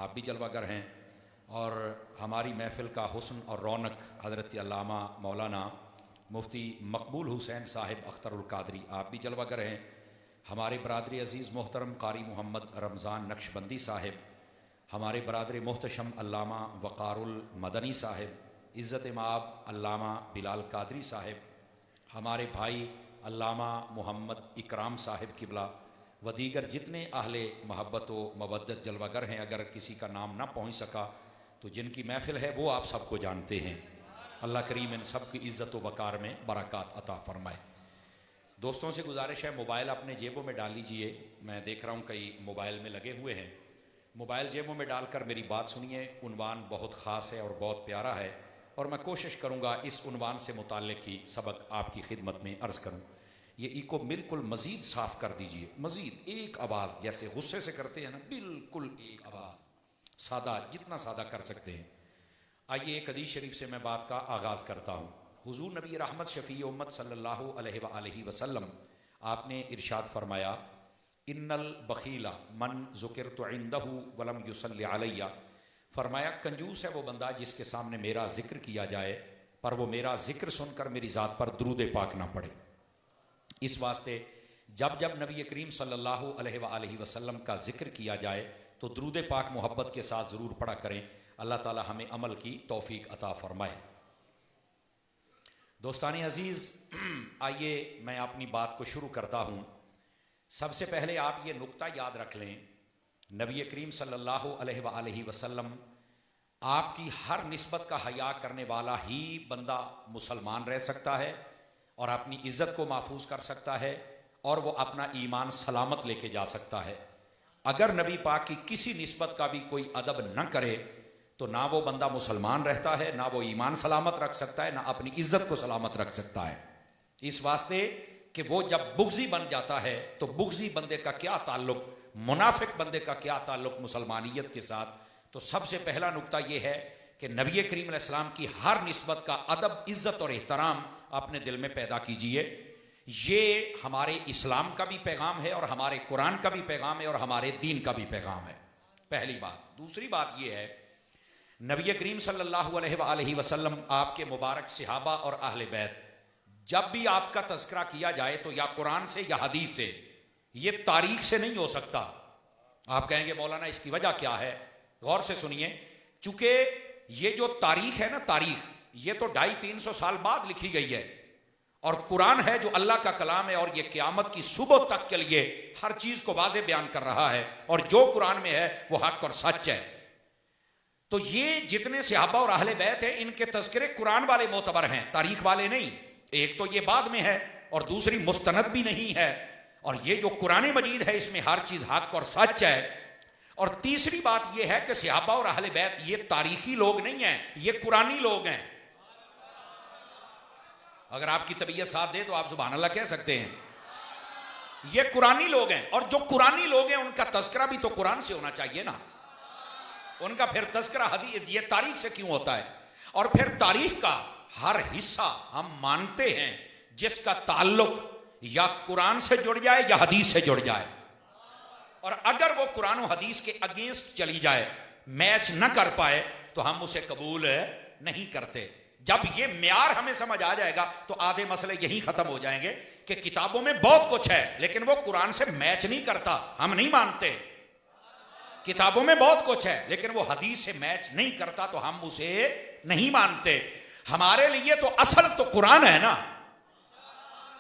आप भी जलवागर हैं। और हमारी महफ़िल का हुस्न और रौनक हज़रत अल्लामा मौलाना मुफ्ती मकबूल हुसैन साहिब अख्तरुल कादरी, आप भी जलवागर हैं। हमारे बरादरी अज़ीज़ मोहतरम कारी मोहम्मद रमज़ान नक्शबंदी साहिब, हमारे बरादर मोहतशम अल्लामा वक़ारुल मदनी साहिब, इज़्ज़त माब अल्लामा बिलाल कादरी साहिब, हमारे भाई अल्लामा मोहम्मद इकराम साहिब किबला व दीगर जितने अहले मोहब्बत व मवद्दत जलवागर हैं। अगर किसी का नाम ना पहुँच सका तो जिनकी महफ़िल है वो आप सबको जानते हैं। अल्लाह करीम इन सब की इज़्ज़त व वक़ार में बरक़ात अता फ़रमाए। दोस्तों से गुजारिश है, मोबाइल अपने जेबों में डाल लीजिए। मैं देख रहा हूँ कई मोबाइल में लगे हुए हैं। मोबाइल जेबों में डालकर मेरी बात सुनिए। उन्वान बहुत ख़ास है और बहुत प्यारा है और मैं कोशिश करूँगा इस उन्वान से मुताल्लिक़ ही सबक आपकी खिदमत में अर्ज़ करूँ। ये इको बिल्कुल मज़ीद साफ़ कर दीजिए, मज़ीद एक आवाज़, जैसे गुस्से से करते हैं ना, बिल्कुल एक आवाज़, सादा, जितना सादा कर सकते हैं। आइए एक हदीस शरीफ से मैं बात का आगाज़ करता हूँ। हुज़ूर नबी रहमत शफ़ी उम्मत सल्लल्लाहु अलैहि वसल्लम, आपने इरशाद फरमाया, इन्नल बखीला मन ज़ुकिरतु इंदहु वलम युसल्लि अलैया। फरमाया कंजूस है वो बंदा जिसके सामने मेरा जिक्र किया जाए पर वो मेरा जिक्र सुनकर मेरी ज़ात पर दुरूद पाक ना पड़े। इस वास्ते जब जब नबी करीम सल्लल्लाहु अलैहि वसल्लम का जिक्र किया जाए तो दुरूद पाक मोहब्बत के साथ ज़रूर पढ़ा करें। अल्लाह ताला हमें अमल की तौफीक अता फ़रमाए। दोस्तानी अज़ीज़, आइए मैं अपनी बात को शुरू करता हूँ। सबसे पहले आप ये नुक्ता याद रख लें, नबी करीम सल्लल्लाहु अलैहि वसल्लम आपकी हर निस्बत का हया करने वाला ही बंदा मुसलमान रह सकता है और अपनी इज़्ज़त को महफूज कर सकता है और वो अपना ईमान सलामत लेके जा सकता है। अगर नबी पाक की किसी निस्बत का भी कोई अदब न करे तो ना वो बंदा मुसलमान रहता है, ना वो ईमान सलामत रख सकता है, ना अपनी इज़्ज़त को सलामत रख सकता है। इस वास्ते कि वो जब बुग़्ज़ी बन जाता है तो बुग़्ज़ी बंदे का क्या ताल्लुक़, मुनाफिक बंदे का क्या ताल्लुक़ मुसलमानियत के साथ। तो सबसे पहला नुक्ता ये है कि नबी करीम अलैहिस्सलाम की हर निस्बत का अदब, इज़्ज़त और एहतराम अपने दिल में पैदा कीजिए। ये हमारे इस्लाम का भी पैगाम है और हमारे कुरान का भी पैगाम है और हमारे दीन का भी पैगाम है, पहली बात। दूसरी बात ये है, नबी करीम सल्लल्लाहु अलैहि वसल्लम, आपके मुबारक सहाबा और अहले बैत, जब भी आपका तज़किरा किया जाए तो या कुरान से या हदीस से, ये तारीख से नहीं हो सकता। आप कहेंगे मौलाना इसकी वजह क्या है? गौर से सुनिए, चूंकि ये जो तारीख है ना, तारीख ये तो 250-300 साल बाद लिखी गई है और कुरान है जो अल्लाह का कलाम है और ये क़यामत की सुबह तक के लिए हर चीज को वाज़े बयान कर रहा है और जो कुरान में है वो हक और सच है। तो ये जितने सहाबा और अहले बैत हैं, इनके तज़किरे कुरान वाले मोतबर हैं, तारीख वाले नहीं। एक तो ये बाद में है और दूसरी मुस्तनद भी नहीं है। और ये जो कुरान मजीद है इसमें हर चीज हक और सच है। और तीसरी बात यह है कि सहाबा और अहले बैत ये तारीखी लोग नहीं हैं, ये कुरानी लोग हैं। अगर आपकी तबीयत साथ दे तो आप सुभान अल्लाह कह सकते हैं। ये कुरानी लोग हैं और जो कुरानी लोग हैं उनका तज़किरा भी तो कुरान से होना चाहिए ना। उनका फिर तज़किरा हदीस, ये तारीख से क्यों होता है? और फिर तारीख का हर हिस्सा हम मानते हैं जिसका ताल्लुक या कुरान से जुड़ जाए या हदीस से जुड़ जाए। और अगर वो कुरान और हदीस के अगेंस्ट चली जाए, मैच न कर पाए, तो हम उसे कबूल नहीं करते। जब ये म्यार हमें समझ आ जाएगा तो आधे मसले यही खत्म हो जाएंगे कि किताबों में बहुत कुछ है लेकिन वो कुरान से मैच नहीं करता, हम नहीं मानते। किताबों में बहुत कुछ है लेकिन वो हदीस से मैच नहीं करता तो हम उसे नहीं मानते। हमारे लिए तो असल तो कुरान है ना।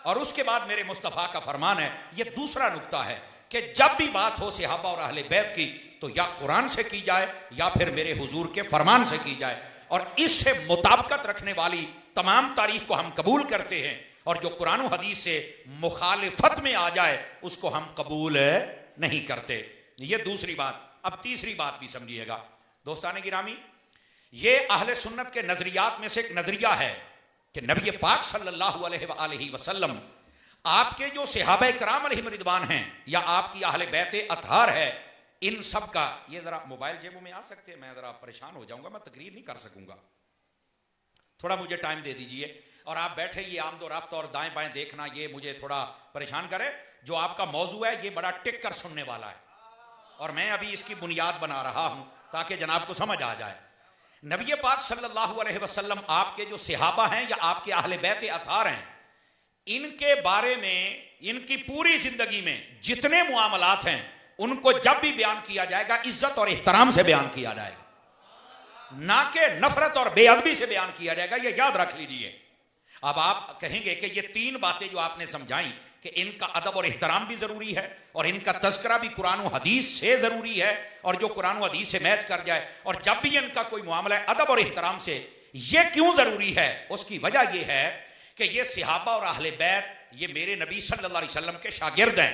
और उसके बाद मेरे मुस्तफ़ा का फरमान है, ये दूसरा नुक्ता है कि जब भी बात हो सहाबा और अहले बैत की तो या कुरान से की जाए या फिर मेरे हुजूर के फरमान से की जाए। और इससे मुताबिकत रखने वाली तमाम तारीख को हम कबूल करते हैं और जो कुरान और हदीस से मुखालिफत में आ जाए उसको हम कबूल नहीं करते। ये दूसरी बात। अब तीसरी बात भी समझिएगा दोस्ताने गिरामी, ये अहले सुन्नत के नजरियात में से एक नजरिया है कि नबी पाक सल्लल्लाहु अलैहि वसल्लम, आपके जो सहाबा किराम अलैहिम रिदवान हैं या आपकी अहले बैत अतहार है, इन सब का, ये जरा मोबाइल जेबों में आ सकते हैं, मैं जरा परेशान हो जाऊंगा, मैं तकरीर नहीं कर सकूंगा, थोड़ा मुझे टाइम दे दीजिए। और आप बैठे ये आमदो रफ्त और दाएं बाएं देखना ये मुझे थोड़ा परेशान करे। जो आपका मौजू है ये बड़ा टिक कर सुनने वाला है और मैं अभी इसकी बुनियाद बना रहा हूं ताकि जनाब को समझ आ जाए। नबी पाक सल्लल्लाहु अलैहि वसल्लम आपके जो सहाबा हैं या आपके अहले बैत अतार हैं, इनके बारे में इनकी पूरी जिंदगी में जितने मुआमलात हैं उनको जब भी बयान किया जाएगा इज्जत और एहतराम से बयान किया जाएगा, ना कि नफरत और बेअदबी से बयान किया जाएगा। ये याद रख लीजिए। अब आप कहेंगे कि ये तीन बातें जो आपने समझाई कि इनका अदब और एहतराम भी जरूरी है और इनका तज़किरा भी कुरान और हदीस से जरूरी है, और जो कुरान और हदीस से मैच कर जाए, और जब भी इनका कोई मामला है अदब और एहतराम से, ये क्यों जरूरी है? उसकी वजह यह है कि ये सहाबा और अहले बैत ये मेरे नबी सल्लल्लाहु अलैहि वसल्लम के शागिर्द हैं।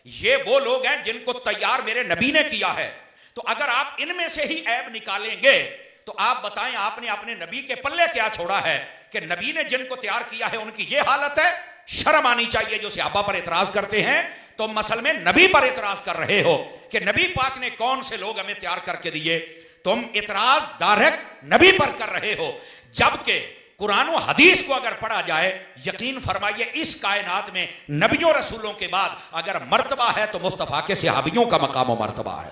ये वो लोग हैं जिनको तैयार मेरे नबी ने किया है। तो अगर आप इनमें से ही ऐब निकालेंगे तो आप बताएं आपने अपने नबी के पल्ले क्या छोड़ा है कि नबी ने जिनको तैयार किया है उनकी ये हालत है। शर्म आनी चाहिए जो सहाबा पर एतराज करते हैं। तो मसल में नबी पर एतराज कर रहे हो कि नबी पाक ने कौन से लोग हमें तैयार करके दिए, तुम एतराज डायरेक्ट नबी पर कर रहे हो। जबकि कुरान और हदीस को अगर पढ़ा जाए, यकीन फरमाइए इस कायनात में नबियों रसूलों के बाद अगर मर्तबा है तो मुस्तफा के सहाबियों का मकाम और मर्तबा है,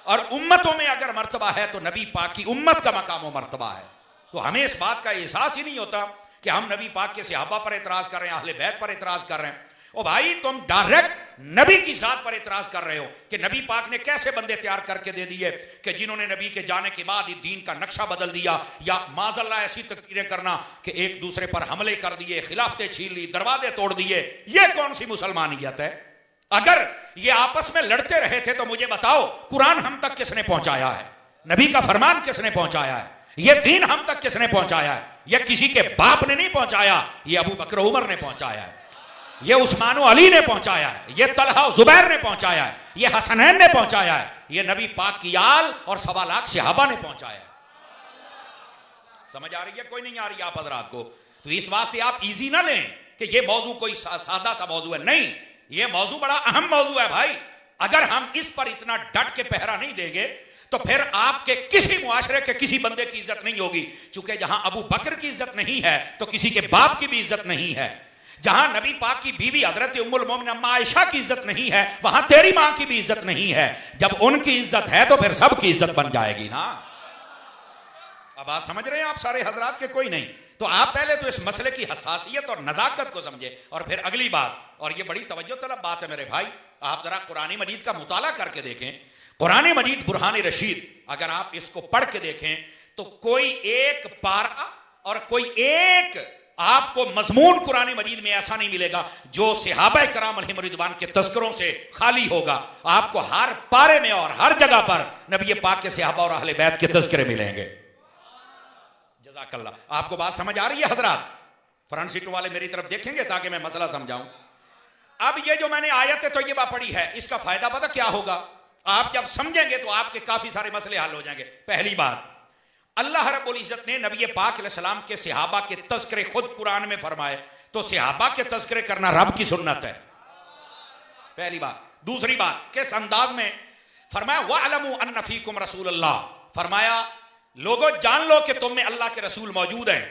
और उम्मतों में अगर मर्तबा है तो नबी पाक की उम्मत का मकाम और मर्तबा है। तो हमें इस बात का एहसास ही नहीं होता कि हम नबी पाक के सहाबा पर एतराज कर रहे हैं, अहले बैत पर एतराज कर रहे हैं। ओ भाई, तुम डायरेक्ट नबी की जात पर एतराज कर रहे हो कि नबी पाक ने कैसे बंदे तैयार करके दे दिए कि जिन्होंने नबी के जाने के बाद ही दीन का नक्शा बदल दिया, या माज़अल्लाह ऐसी तकरीरें करना कि एक दूसरे पर हमले कर दिए, खिलाफतें छीन ली, दरवाजे तोड़ दिए। ये कौन सी मुसलमानियत है? अगर ये आपस में लड़ते रहे थे तो मुझे बताओ कुरान हम तक किसने पहुंचाया है? नबी का फरमान किसने पहुंचाया है? ये दीन हम तक किसने पहुंचाया है? ये किसी के बाप ने नहीं पहुंचाया, ये अबू बकर उमर ने पहुंचाया है, ये उस्मान अली ने पहुंचाया है, ये तलहा जुबैर ने पहुंचाया है, ये हसनैन ने पहुंचाया है, ये नबी पाक की आल और 1.25 लाख सहाबा ने पहुंचाया है। समझ आ रही है? कोई नहीं आ रही आप हजरात को? तो इस बात से आप इजी ना लें कि ये मौजू कोई सादा सा मौजू है। नहीं, ये मौजू बड़ा अहम मौजू है भाई। अगर हम इस पर इतना डट के पहरा नहीं देंगे तो फिर आपके किसी मुआशरे के किसी बंदे की इज्जत नहीं होगी। चूंकि जहां अबू बकर की इज्जत नहीं है तो किसी के बाप की भी इज्जत नहीं है। जहां नबी पाक की बीवी हजरत उम्मुल मोमिनीन अम्मा आयशा की इज्जत नहीं है, वहां तेरी मां की भी इज्जत नहीं है। जब उनकी इज्जत है तो फिर सबकी इज्जत बन जाएगी ना। अब बात समझ रहे हैं आप सारे हजरात के? कोई नहीं। तो आप पहले तो इस मसले की हसासियत और नजाकत को समझे, और फिर अगली बात, और ये बड़ी तवज्जो तलब बात है मेरे भाई, आप जरा कुरान मजीद का मुताला करके देखें। कुरान मजीद बुरहान रशीद, अगर आप इसको पढ़ के देखें तो कोई एक पारा और कोई एक आपको मजमून कुरान मजीद में ऐसा नहीं मिलेगा जो सहाबा कराम अलैहिम रिदवान के तज़किरों से खाली होगा। आपको हर पारे में और हर जगह पर नबी पाक के सहाबा और अहले बैत के तज़किरे मिलेंगे। जज़ाकल्लाह। आपको बात समझ आ रही है हजरात? फ्रंट सीटों वाले मेरी तरफ देखेंगे ताकि मैं मसला समझाऊं। अब ये जो मैंने आयत तैयबा पढ़ी है, इसका फायदा पता क्या होगा? आप जब समझेंगे तो आपके काफी सारे मसले हल हो जाएंगे। पहली बात, अल्लाह रब्बुल इज्जत ने नबी पाक अलैहिस्सलाम के सहाबा के तज़किरे खुद कुरान में फरमाए, तो सहाबा के तज़किरे करना रब की सुन्नत है। पहली बात। दूसरी बात, किस अंदाज में फरमाया? वअलमू अन्ना फीकुम रसूलुल्लाह, फरमाया लोगों जान लो कि तुम में अल्लाह के रसूल मौजूद हैं।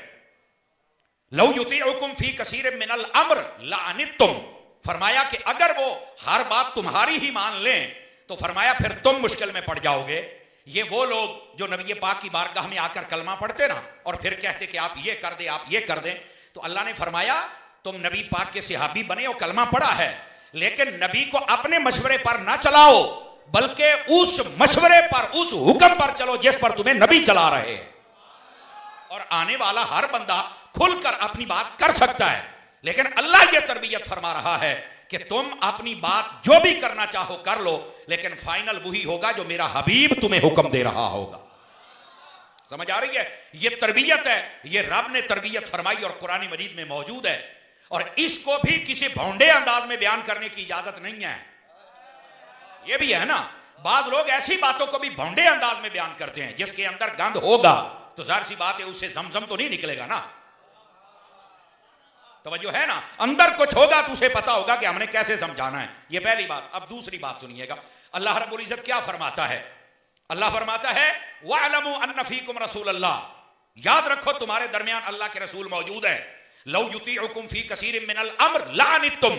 लौ युतीउकुम फी कसीरिम मिनल अम्र लअनित्तुम, फरमाया कि अगर वो हर बात तुम्हारी ही मान लें तो फरमाया फिर तुम मुश्किल में पड़ जाओगे। ये वो लोग जो नबी पाक की बारगाह में आकर कलमा पढ़ते ना और फिर कहते कि आप ये कर दें, आप ये कर दें, तो अल्लाह ने फरमाया तुम नबी पाक के सहाबी बने और कलमा पढ़ा है, लेकिन नबी को अपने मशवरे पर ना चलाओ, बल्कि उस मशवरे पर, उस हुक्म पर चलो जिस पर तुम्हें नबी चला रहे हैं। और आने वाला हर बंदा खुलकर अपनी बात कर सकता है, लेकिन अल्लाह ये तरबियत फरमा रहा है कि तुम अपनी बात जो भी करना चाहो कर लो, लेकिन फाइनल वही होगा जो मेरा हबीब तुम्हें हुक्म दे रहा होगा। समझ आ रही है? ये तरबियत है, ये रब ने तरबियत फरमाई और कुरान मजीद में मौजूद है, और इसको भी किसी भौंडे अंदाज में बयान करने की इजाजत नहीं है। ये भी है ना, बाद लोग ऐसी बातों को भी भौंडे अंदाज में बयान करते हैं। जिसके अंदर गंद होगा तो जाहिर सी बात है उससे जमजम तो नहीं निकलेगा ना। तवज्जो है ना? अंदर कुछ होगा तो उसे पता होगा कि हमने कैसे समझाना है। ये पहली बात। अब दूसरी बात सुनिएगा, अल्लाह रब्बुल इज्जत क्या फरमाता है? अल्लाह फरमाता है वअलमू अन्ना फीकुम रसूलल्लाह, याद रखो तुम्हारे दरमियान अल्लाह के रसूल मौजूद है। लौ युतीउकुम फी कसीरिम मिनल अम्र लअनित्तुम,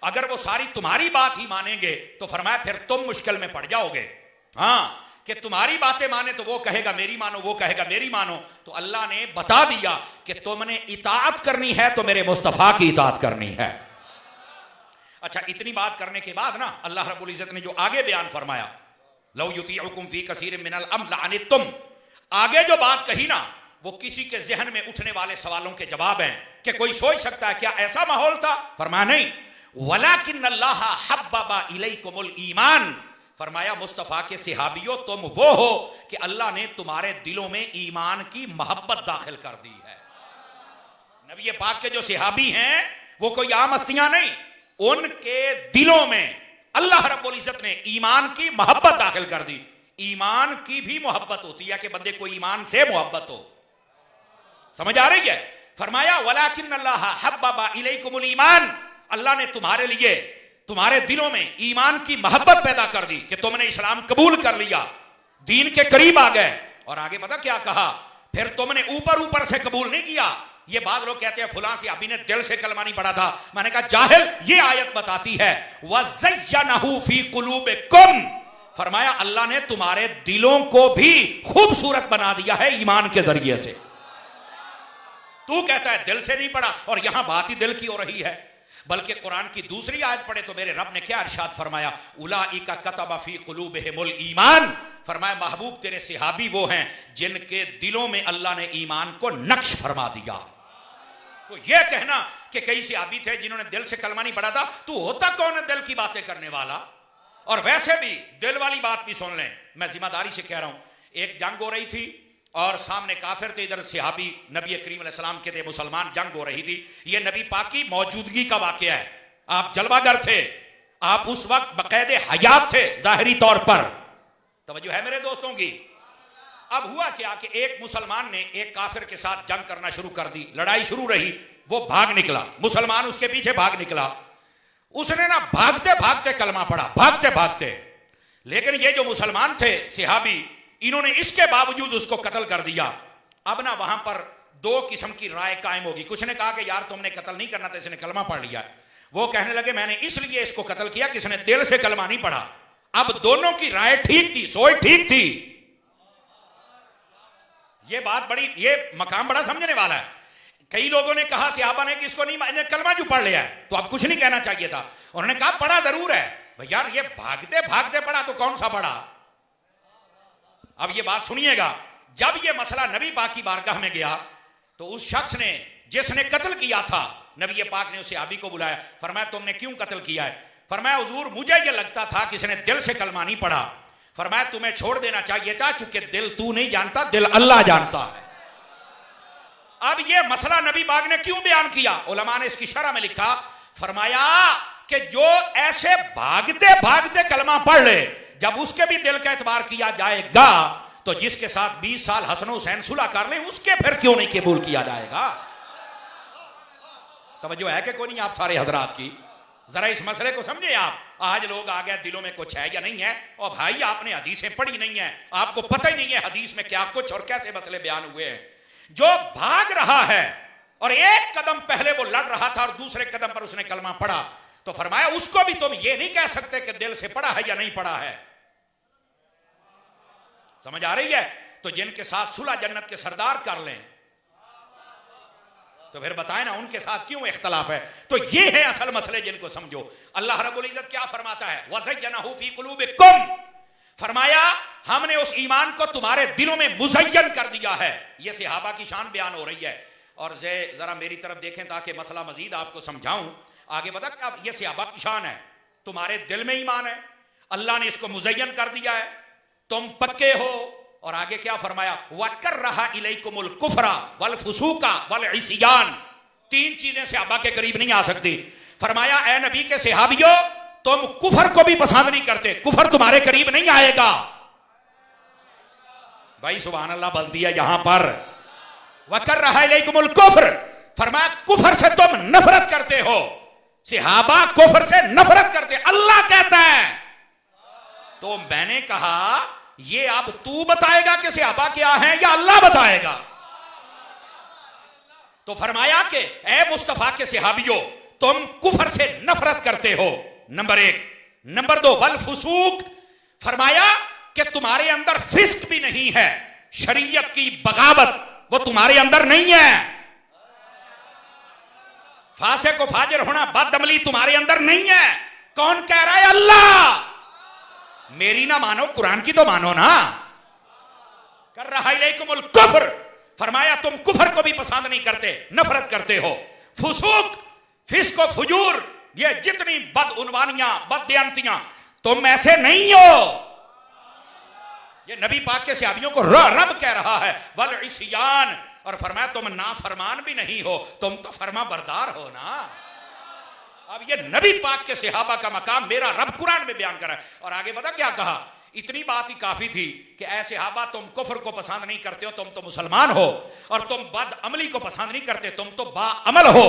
अगर वो सारी तुम्हारी बात ही मानेंगे तो फरमाया फिर तुम मुश्किल में पड़ जाओगे। हाँ, कि तुम्हारी बातें माने तो वो कहेगा मेरी मानो, वो कहेगा मेरी मानो। तो अल्लाह ने बता दिया कि तुमने इताअत करनी है तो मेरे मुस्तफा की इताअत करनी है। अच्छा, इतनी बात करने के बाद ना अल्लाह रब्बुल इज्जत ने जो आगे बयान फरमाया, लौ युतीउकुम फी कसीरिन मिनल अम्र लअनित्तुम, आगे जो बात कही ना वो किसी के जहन में उठने वाले सवालों के जवाब हैं कि कोई सोच सकता है क्या ऐसा माहौल था? फरमाया नहीं, वलाकिन्नल्लाह हब्बबा इलैकुमुल ईमान, फरमाया मुस्तफ़ा के सहाबियों तुम वो हो कि अल्लाह ने तुम्हारे दिलों में ईमान की मोहब्बत दाखिल कर दी है। नबी पाक के जो सहाबी हैं वो कोई आम हस्तियां नहीं, उनके दिलों में अल्लाह रब्बुल इज्जत ने ईमान की मोहब्बत दाखिल कर दी। ईमान की भी मोहब्बत होती है कि बंदे को ईमान से मोहब्बत हो, समझ आ रही है? फरमाया वलाकिन्नल्लाह हब्बबा इलैकुमुल ईमान, अल्लाह ने तुम्हारे लिए तुम्हारे दिलों में ईमान की मोहब्बत पैदा कर दी कि तुमने इस्लाम कबूल कर लिया, दीन के करीब आ गए। और आगे पता क्या कहा? फिर तुमने ऊपर ऊपर से कबूल नहीं किया। ये बात लोग कहते हैं फलां से अभी ने दिल से कलमा नहीं पढ़ा था। मैंने कहा जाहिल, ये आयत बताती है वज़य्यनहु फी कुलूबिकुम, फरमाया अल्लाह ने तुम्हारे दिलों को भी खूबसूरत बना दिया है ईमान के जरिए से। तू कहता है दिल से नहीं पढ़ा, और यहां बात ही दिल की हो रही है। बल्कि कुरान की दूसरी आयत पढ़े तो मेरे रब ने क्या इरशाद फरमाया, उलाइका कतबा फी कुलूबिहिमुल ईमान, फरमाया महबूब तेरे सहाबी वो हैं जिनके दिलों में अल्लाह ने ईमान को नक्श फरमा दिया। तो यह कहना कि कई सहाबी थे जिन्होंने दिल से कलमा नहीं पढ़ा था, तू होता कौन है दिल की बातें करने वाला? और वैसे भी दिल वाली बात भी सुन लें, मैं जिम्मेदारी से कह रहा हूं। एक जंग हो रही थी और सामने काफिर थे, इधर सहाबी नबी करीम अलैहिस्सलाम के थे, मुसलमान, जंग हो रही थी। ये नबी पाक की मौजूदगी का वाकया है। आप जलवागर थे, आप उस वक्त बकायदे हयात थे जाहिरी तौर पर, तवज्जो है मेरे दोस्तों की। अब हुआ क्या कि एक मुसलमान ने एक काफिर के साथ जंग करना शुरू कर दी, लड़ाई शुरू रही, वो भाग निकला, मुसलमान उसके पीछे भाग निकला। उसने ना भागते भागते कलमा पढ़ा, भागते भागते। लेकिन ये जो मुसलमान थे सहाबी, इन्होंने इसके बावजूद उसको कत्ल कर दिया। अब ना वहां पर दो किस्म की राय कायम होगी। कुछ ने कहा कि यार तुमने कत्ल नहीं करना था, इसने कलमा पढ़ लिया। वो कहने लगे मैंने इसलिए इसको कत्ल किया कि इसने दिल से कलमा नहीं पढ़ा। अब दोनों की राय ठीक थी, सोच ठीक थी। ये बात बड़ी, ये मकाम बड़ा समझने वाला है। कई लोगों ने कहा सहाबा ने कि इसको नहीं, कलमा जो पढ़ लिया है तो अब कुछ नहीं कहना चाहिए था। उन्होंने कहा पढ़ा जरूर है भाई, यार ये भागते भागते पढ़ा तो कौन सा पढ़ा? अब ये बात सुनिएगा, जब ये मसला नबी पाक की बारगाह में गया तो उस शख्स ने जिसने कत्ल किया था, नबी पाक ने उस सहाबी को बुलाया, फरमाया तुमने क्यों कत्ल किया है? फरमाया हुजूर मुझे ये लगता था कि इसने दिल से कलमा नहीं पढ़ा। फरमाया तुम्हें छोड़ देना चाहिए था, चूंकि दिल तू नहीं जानता, दिल अल्लाह जानता है। अब ये मसला नबी पाक ने क्यों बयान किया? उलमा ने इसकी शरह में लिखा, फरमाया कि जो ऐसे भागते भागते कलमा पढ़ ले, जब उसके भी दिल का एतबार किया जाएगा तो जिसके साथ 20 साल हसन हुसैन सुलह कर ले, उसके फिर क्यों नहीं कबूल किया जाएगा? तवज्जो है कि कोई नहीं आप सारे हजरात की? जरा इस मसले को समझे आप। आज लोग आ गए दिलों में कुछ है या नहीं है, और भाई आपने हदीसें पढ़ी नहीं है, आपको पता ही नहीं है हदीस में क्या कुछ और कैसे मसले बयान हुए हैं। जो भाग रहा है और एक कदम पहले वो लड़ रहा था और दूसरे कदम पर उसने कलमा पढ़ा, तो फरमाया उसको भी तुम ये नहीं कह सकते कि दिल से पढ़ा है या नहीं पढ़ा है। समझ आ रही है? तो जिनके साथ सुलह जन्नत के सरदार कर लें तो फिर बताएं ना उनके साथ क्यों इख्तलाफ है। तो ये है असल मसले, जिनको समझो। अल्लाह रब्बुल इज्जत क्या फरमाता है, वज़य्यनहु फी कुलूबिकुम, फरमाया हमने उस ईमान को तुम्हारे दिलों में मुज़य्यन कर दिया है। यह सहाबा की शान बयान हो रही है। और जरा मेरी तरफ देखें ताकि मसला मजीद आपको समझाऊं। आगे बता क्या यह सहाबा की शान है, तुम्हारे दिल में ईमान है, अल्लाह ने इसको मुज़य्यन कर दिया है, तुम पक्के हो। और आगे क्या फरमाया, वकर्रहा इलैकुमुल कुफ्रा वल फुसूका वल इस्यान, तीन चीजें सहाबा के करीब नहीं आ सकती। फरमाया ए नबी के सहाबियों, तुम कुफर को भी पसंद नहीं करते, कुफर तुम्हारे करीब नहीं आएगा। भाई सुभान अल्लाह बोलती है यहां पर, वकर्रहा इलैकुमुल कुफ्र, फरमाया कुफर से तुम नफरत करते हो। सहाबा कुफर से नफरत करते, अल्लाह कहता है। तो मैंने कहा ये अब तू बताएगा कि सहाबा क्या है या अल्लाह बताएगा? तो फरमाया कि ए मुस्तफा के सहाबियों, तुम कुफर से नफरत करते हो, नंबर एक। नंबर दो वल फुसूक, फरमाया कि तुम्हारे अंदर फिस्क भी नहीं है, शरीयत की बगावत वो तुम्हारे अंदर नहीं है, फासे को फाजिर होना, बदअमली तुम्हारे अंदर नहीं है। कौन कह रहा है? अल्लाह। मेरी ना मानो, कुरान की तो मानो ना। कर रहा इलैकुमुल कुफ्र, फरमाया तुम कुफर को भी पसंद नहीं करते, नफरत करते हो। फुसूक, फिस्क और फुजूर, ये जितनी बदउनवानियां, बददियांतियां, तुम ऐसे नहीं हो। ये नबी पाक के सहाबियों को रब कह रहा है, वल इस्यान, और फरमाया तुम नाफरमान भी नहीं हो, तुम तो फरमा बरदार हो ना। अब ये नबी पाक के सहाबा का मकाम मेरा रब कुरान में बयान कर रहा है। और आगे पता क्या कहा? इतनी बात ही काफी थी कि ऐ सहाबा तुम कुफर को पसंद नहीं करते हो, तुम तो मुसलमान हो, और तुम बदअमली को पसंद नहीं करते, तुम तो बाअमल हो,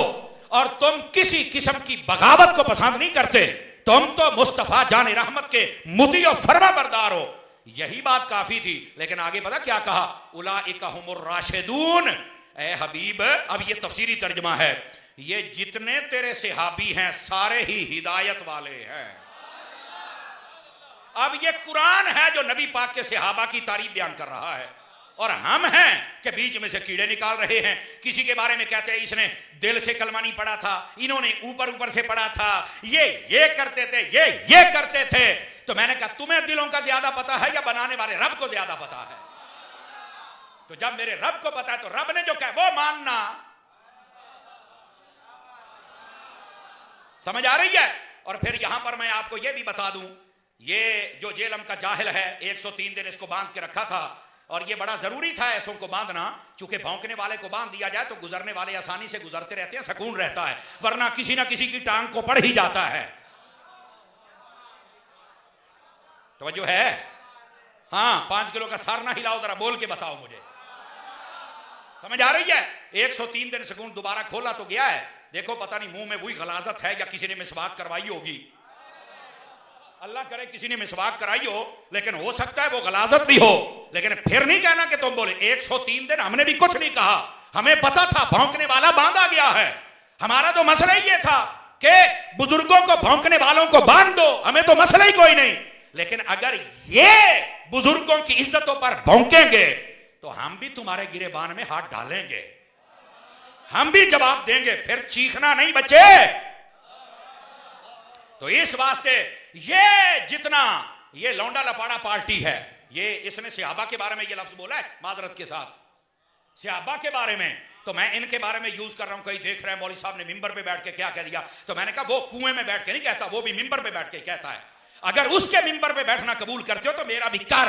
और तुम किसी किस्म की बगावत को पसंद नहीं करते, तुम तो मुस्तफा जाने रहमत के मुती और फरमा बरदार हो। यही बात काफी थी। लेकिन आगे पता क्या कहा? उलाइका हुमुर राशिदून। ए हबीब, अब ये तफसीरी तर्जमा है, ये जितने तेरे सहाबी हैं सारे ही हिदायत वाले हैं। अब ये कुरान है जो नबी पाक के सहाबा की तारीफ बयान कर रहा है, और हम हैं कि बीच में से कीड़े निकाल रहे हैं। किसी के बारे में कहते हैं इसने दिल से कलमा नहीं पढ़ा था, इन्होंने ऊपर ऊपर से पढ़ा था, ये करते थे, ये करते थे। तो मैंने कहा तुम्हें दिलों का ज्यादा पता है या बनाने वाले रब को ज्यादा पता है? तो जब मेरे रब को पता है तो रब ने जो कहा वो मानना। समझ आ रही है? और फिर यहां पर मैं आपको यह भी बता दूं, ये जो जेलम का जाहिल है 103 दिन इसको बांध के रखा था, और ये बड़ा जरूरी था ऐसों को बांधना, चूंकि भौंकने वाले को बांध दिया जाए तो गुजरने वाले आसानी से गुजरते रहते हैं, सुकून रहता है, वरना किसी ना किसी की टांग को पड़ ही जाता है। तवज्जो है? हाँ, 5 किलो का सर ना हिलाओ, जरा बोल के बताओ मुझे। समझ आ रही है? 103 दिन सुकून। दोबारा खोला तो गया है, देखो पता नहीं मुंह में वही गलाजत है या किसी ने मिसवाक करवाई होगी। अल्लाह करे किसी ने मिसवाक कराई हो, लेकिन हो सकता है वो गलाजत भी हो। लेकिन फिर नहीं कहना कि तुम बोले 103 दिन हमने भी कुछ नहीं कहा, हमें पता था भौंकने वाला बांधा गया है। हमारा तो मसला ही ये था कि बुजुर्गों को, भौंकने वालों को बांध दो, हमें तो मसला ही कोई नहीं। लेकिन अगर ये बुजुर्गों की इज्जतों पर भौंकेंगे तो हम भी तुम्हारे गिरेबान में हाथ डालेंगे, हम भी जवाब देंगे, फिर चीखना नहीं बच्चे। तो इस वास्ते ये जितना ये लौंडा लपाड़ा पार्टी है, ये इसने सहाबा के बारे में ये लफ्ज बोला है, माजरत के साथ सहाबा के बारे में, तो मैं इनके बारे में यूज कर रहा हूं। कहीं देख रहे हैं मौलवी साहब ने मिंबर पे बैठ के क्या कह दिया, तो मैंने कहा वो कुएं में बैठ के नहीं कहता, वो भी मिंबर पे बैठ के कहता है। अगर उसके मिंबर पे बैठना कबूल करते हो तो मेरा भी कर।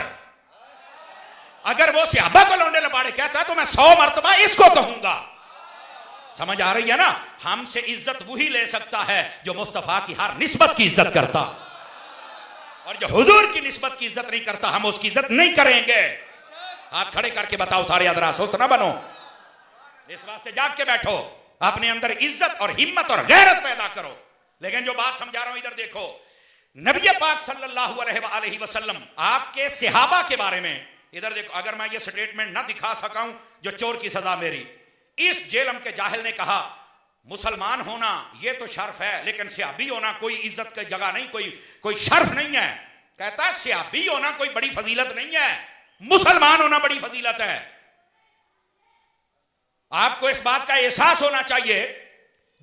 अगर वो सहाबा को लौंडे लपाड़े कहता है तो मैं 100 मर्तबा इसको कहूंगा। समझ आ रही है ना? हमसे इज्जत वही ले सकता है जो मुस्तफा की हर निस्बत की इज्जत करता, और जो हुजूर की निस्बत की इज्जत नहीं करता हम उसकी इज्जत नहीं करेंगे। हाथ खड़े करके बताओ सारे अदरा, सुस्त ना बनो। इस वास्ते जाग के बैठो, अपने अंदर इज्जत और हिम्मत और गैरत पैदा करो। लेकिन जो बात समझा रहा हूं इधर देखो, नबी पाक सल्लल्लाहु अलैहि वसल्लम आपके सहाबा के बारे में इधर देखो। अगर मैं ये स्टेटमेंट ना दिखा सका हूं जो चोर की सजा मेरी, इस जेलम के जाहिल ने कहा मुसलमान होना ये तो शर्फ है, लेकिन सहाबी होना कोई इज्जत की जगह नहीं, कोई शर्फ नहीं है। कहता है सहाबी होना कोई बड़ी फजीलत नहीं है, मुसलमान होना बड़ी फजीलत है। आपको इस बात का एहसास होना चाहिए।